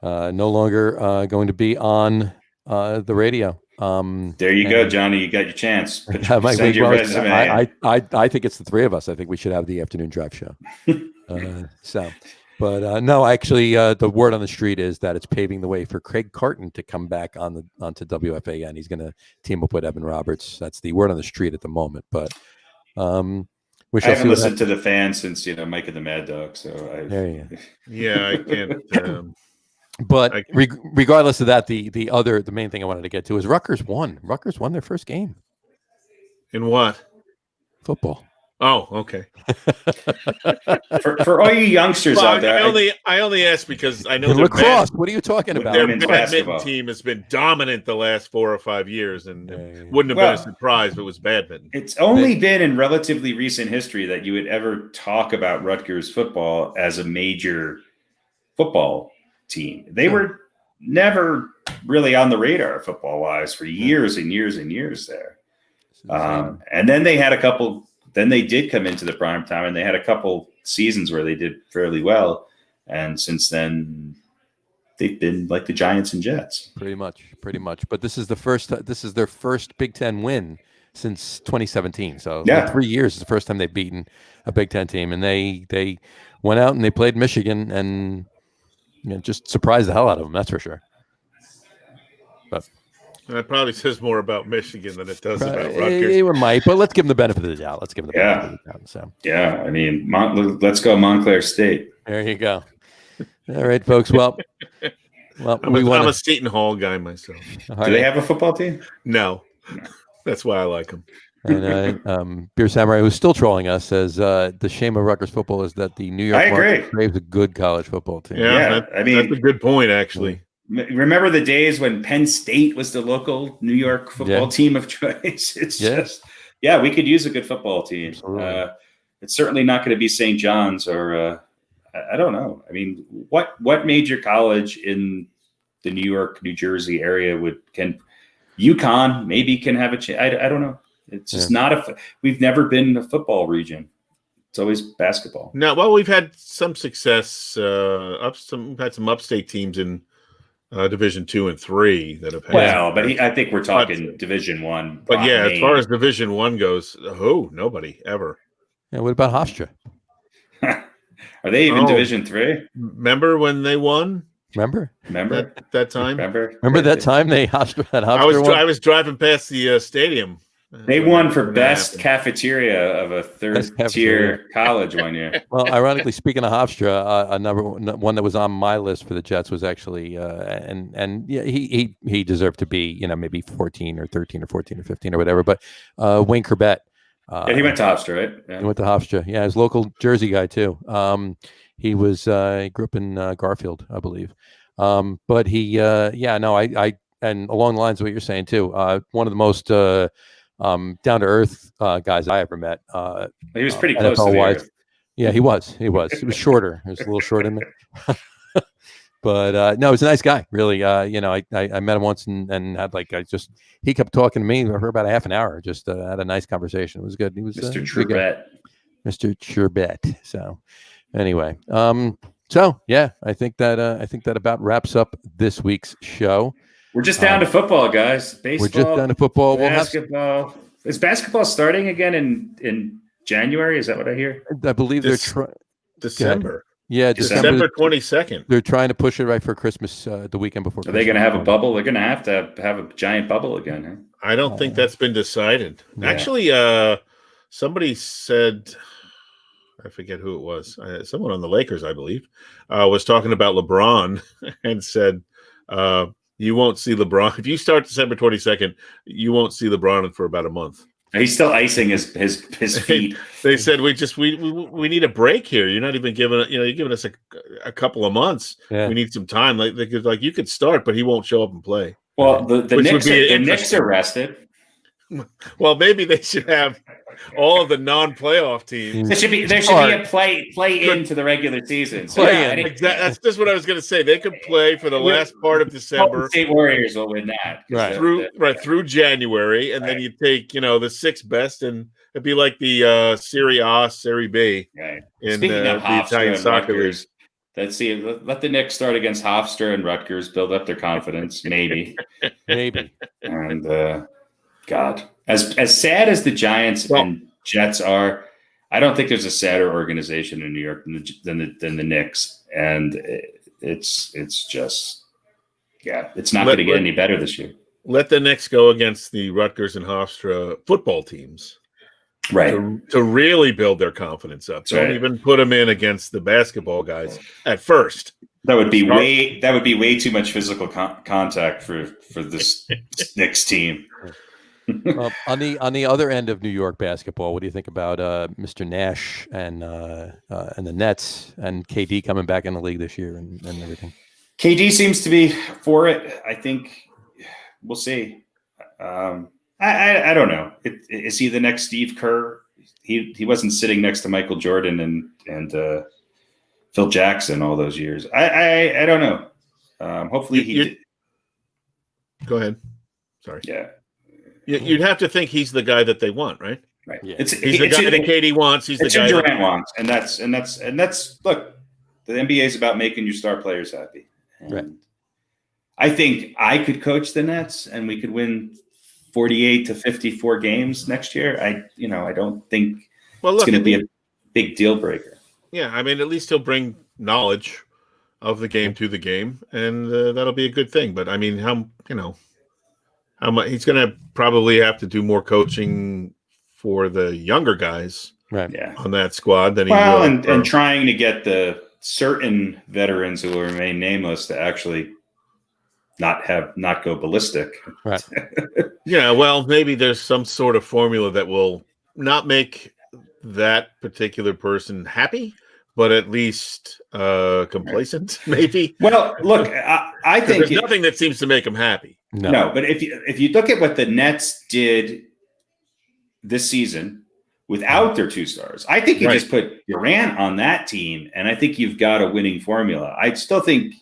No longer going to be on the radio. There you go, Johnny. You got your chance. Send your resume. I think it's the three of us. I think we should have the afternoon drive show. But no, actually, the word on the street is that it's paving the way for Craig Carton to come back onto WFAN. He's going to team up with Evan Roberts. That's the word on the street at the moment. But I haven't listened to the fan since Mike and the Mad Dog. So I can't. But regardless of that, the main thing I wanted to get to is Rutgers won. Rutgers won their first game. In what? Football. Oh, okay. For all you youngsters out there, I only ask because I know lacrosse. What are you talking about? Their Women's badminton basketball team has been dominant the last 4 or 5 years, and wouldn't have been a surprise if it was badminton. It's only been in relatively recent history that you would ever talk about Rutgers football as a major football team. They were never really on the radar football-wise for years and years and years there. And then they had a couple. Then they did come into the prime time, and they had a couple seasons where they did fairly well. And since then, they've been like the Giants and Jets. Pretty much. But this is their first Big Ten win since 2017. So in 3 years is the first time they've beaten a Big Ten team, and they went out and they played Michigan and just surprised the hell out of them. That's for sure. But that probably says more about Michigan than it does about Rutgers. It might, but let's give them the benefit of the doubt. So. Yeah, I mean, let's go Montclair State. There you go. All right, folks. Well, I'm a Seton Hall guy myself. Do they have a football team? No. That's why I like them. And Beer Samurai, who's still trolling us, says the shame of Rutgers football is that the New York market craves a good college football team. Yeah, I mean, that's a good point, actually. Remember the days when Penn State was the local New York football team of choice? It's just, we could use a good football team. It's certainly not going to be St. John's or I don't know. I mean, what major college in the New York, New Jersey area can UConn maybe can have a chance? I don't know. It's just not we've never been a football region. It's always basketball. No, well, we've had some success. We've had some upstate teams in Division 2 and 3 that have had. Well, but I think we're talking Division 1. But as far as Division 1 goes, nobody ever. Yeah, what about Hofstra? Are they even Division 3? Remember when they won? Remember that time? Remember that time they Hofstra I was driving past the stadium. They won for best cafeteria of a third-tier college one year. Well, ironically, speaking of Hofstra, one that was on my list for the Jets was actually, he deserved to be, maybe 14 or 13 or 14 or 15 or whatever. But Wayne Corbett. He went to Hofstra, right? Yeah. He went to Hofstra. Yeah, he's a local Jersey guy too. He grew up in Garfield, I believe. But he, and along the lines of what you're saying too, one of the most down to earth guys I ever met. He was pretty close to the earth. Yeah, he was. He was shorter. He was a little short in me. But no, he's a nice guy. Really. I met him once and had he kept talking to me for about a half an hour. Just had a nice conversation. It was good. He was Mr. Churbet. Mr. Churbet. So anyway, I think that about wraps up this week's show. We're just down to football, guys. Baseball. We're just down to football. Basketball. Is basketball starting again in January? Is that what I hear? I believe they're trying. December. Yeah, December 22nd. They're trying to push it right for Christmas, the weekend before. Are they going to have a bubble? They're going to have a giant bubble again. Huh? I don't think that's been decided. Yeah. Actually, somebody said, I forget who it was. Someone on the Lakers, I believe, was talking about LeBron and said, you won't see LeBron. If you start December 22nd, you won't see LeBron for about a month. He's still icing his feet. They said we need a break here. You're not even giving you're giving us a couple of months. Yeah. We need some time. Like you could start, but he won't show up and play. Well, the Knicks are rested. Well, maybe they should have all of the non-playoff teams. There should be a play into the regular season. So that's just what I was going to say. They could play for the last part of December. State Warriors will win that through January, and then you take the 6 best, and it'd be like the Serie A, Serie B in the Italian soccer league. Let's see. Let the Knicks start against Hofstra and Rutgers, build up their confidence, maybe. And God, as sad as the Giants and Jets are, I don't think there's a sadder organization in New York than the Knicks, and it's just it's not going to get any better this year. Let the Knicks go against the Rutgers and Hofstra football teams, right? To really build their confidence up. Don't even put them in against the basketball guys at first. That would be way too much physical contact for this Knicks team. On the other end of New York basketball, what do you think about Mr. Nash and the Nets and KD coming back in the league this year and everything? KD seems to be for it. I think we'll see. I don't know. Is he the next Steve Kerr? He wasn't sitting next to Michael Jordan and Phil Jackson all those years. I don't know. Hopefully he did. Go ahead. Sorry. Yeah. You'd have to think he's the guy that they want, right? Right. Yeah. He's the guy that KD wants. He's the guy Durant wants, and that's look. The NBA is about making your star players happy. And right. I think I could coach the Nets, and we could win 48 to 54 games next year. I don't think it's going to be a big deal breaker. Yeah, I mean, at least he'll bring knowledge of the game to the game, and that'll be a good thing. But I mean, how much he's going to probably have to do more coaching for the younger guys, right? Yeah, on that squad than he will. And trying to get the certain veterans who will remain nameless to actually not go ballistic. Right. Yeah, well, maybe there's some sort of formula that will not make that particular person happy, but at least complacent, maybe. Well, look, I think there's nothing that seems to make him happy. No, but if you look at what the Nets did this season without their two stars, I think you just put Durant on that team, and I think you've got a winning formula. I still think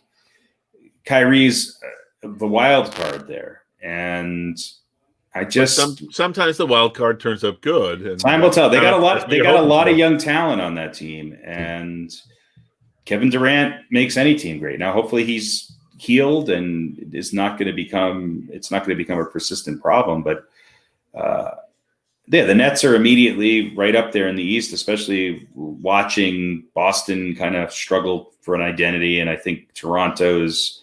Kyrie's the wild card there, and I just sometimes the wild card turns up good. And time will tell. They got a lot. They got a lot of young talent on that team, and Kevin Durant makes any team great. Now, hopefully, he's healed and is not going to become. It's not going to become a persistent problem. But the Nets are immediately right up there in the East, especially watching Boston kind of struggle for an identity, and I think Toronto's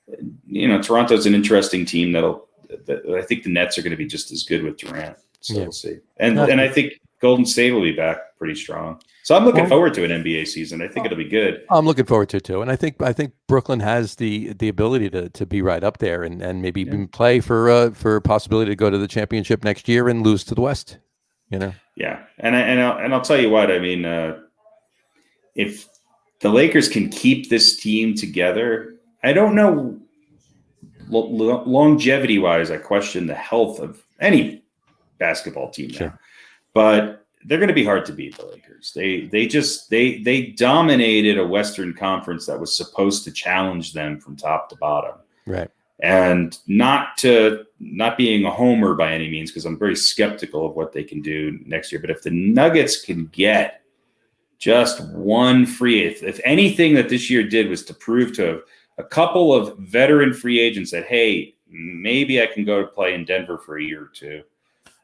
an interesting team I think the Nets are going to be just as good with Durant. So we'll see. And I think Golden State will be back pretty strong. So I'm looking forward to an NBA season. I think it'll be good. I'm looking forward to it too. And I think Brooklyn has the ability to be right up there and maybe even play for a possibility to go to the championship next year and lose to the West. Yeah. And I'll tell you what, I mean, if the Lakers can keep this team together, I don't know. Longevity wise, I question the health of any basketball team now, but they're going to be hard to beat. The Lakers. They dominated a Western Conference that was supposed to challenge them from top to bottom. Right. And not being a homer by any means, because I'm very skeptical of what they can do next year. But if the Nuggets can get just one free, if anything that this year did was to prove to a couple of veteran free agents that, hey, maybe I can go to play in Denver for a year or two,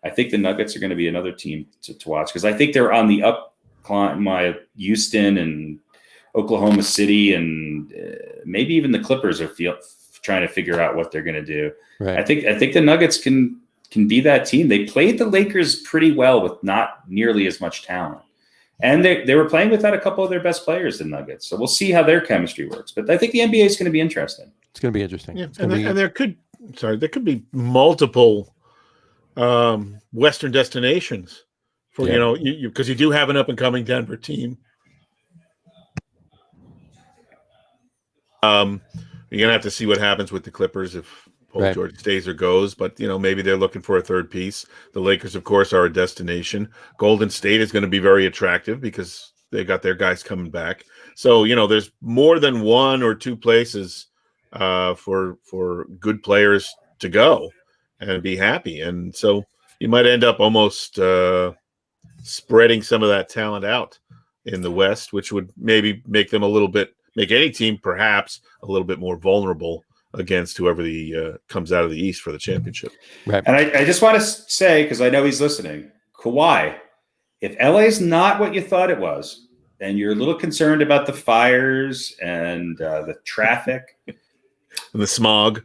I think the Nuggets are going to be another team to watch, because I think they're on the up climb. Houston and Oklahoma City and maybe even the Clippers are trying to figure out what they're going to do. Right. I think the Nuggets can be that team. They played the Lakers pretty well with not nearly as much talent. And they were playing without a couple of their best players, the Nuggets. So we'll see how their chemistry works. But I think the NBA is going to be interesting. It's going to be interesting. Yeah, and there could be multiple Western destinations for because you do have an up and coming Denver team. You're gonna have to see what happens with the Clippers if Paul George stays or goes, but maybe they're looking for a third piece. The Lakers, of course, are a destination. Golden State is going to be very attractive because they got their guys coming back. So there's more than one or two places for good players to go and be happy. And so you might end up almost spreading some of that talent out in the West, which would maybe make any team perhaps a little bit more vulnerable against whoever comes out of the East for the championship. Right. And I just want to say, because I know he's listening, Kawhi, if LA's not what you thought it was, and you're a little concerned about the fires and the traffic and the smog,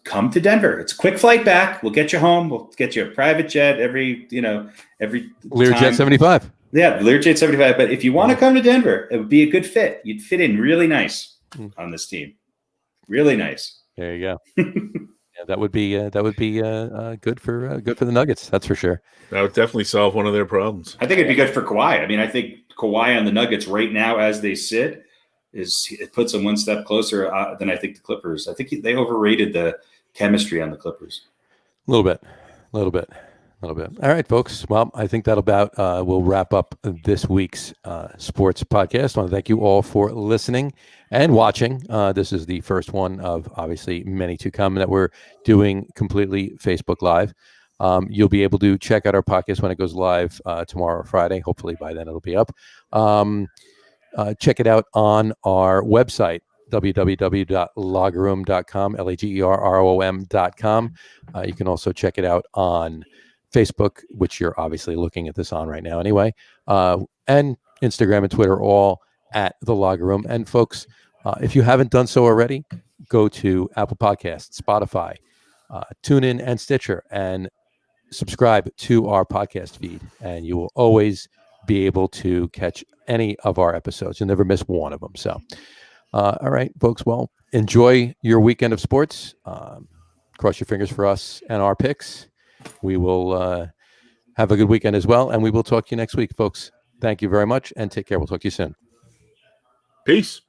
come to Denver. It's a quick flight back. We'll get you home. We'll get you a private jet every Learjet 75. Yeah, Learjet 75. But if you want to come to Denver, it would be a good fit. You'd fit in really nice on this team. Really nice. There you go. Yeah, that would be good for the Nuggets. That's for sure. That would definitely solve one of their problems. I think it'd be good for Kawhi. I mean, I think Kawhi on the Nuggets right now, as they sit, it puts them one step closer than I think the Clippers. I think they overrated the chemistry on the Clippers. A little bit. All right, folks. Well, I think that'll about will wrap up this week's sports podcast. I want to thank you all for listening and watching. This is the first one of obviously many to come that we're doing completely Facebook Live. You'll be able to check out our podcast when it goes live tomorrow or Friday. Hopefully by then it'll be up. Check it out on our website, www.logaroom.com, LAGERROM.com. You can also check it out on Facebook, which you're obviously looking at this on right now anyway, and Instagram and Twitter, all at The Locker Room. And folks, if you haven't done so already, go to Apple Podcasts, Spotify, TuneIn, and Stitcher, and subscribe to our podcast feed, and you will always be able to catch any of our episodes. You'll never miss one of them. So, all right, folks, well, enjoy your weekend of sports. Cross your fingers for us and our picks. We will have a good weekend as well, and we will talk to you next week, folks. Thank you very much, and take care. We'll talk to you soon. Peace.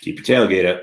Keep your tailgate up.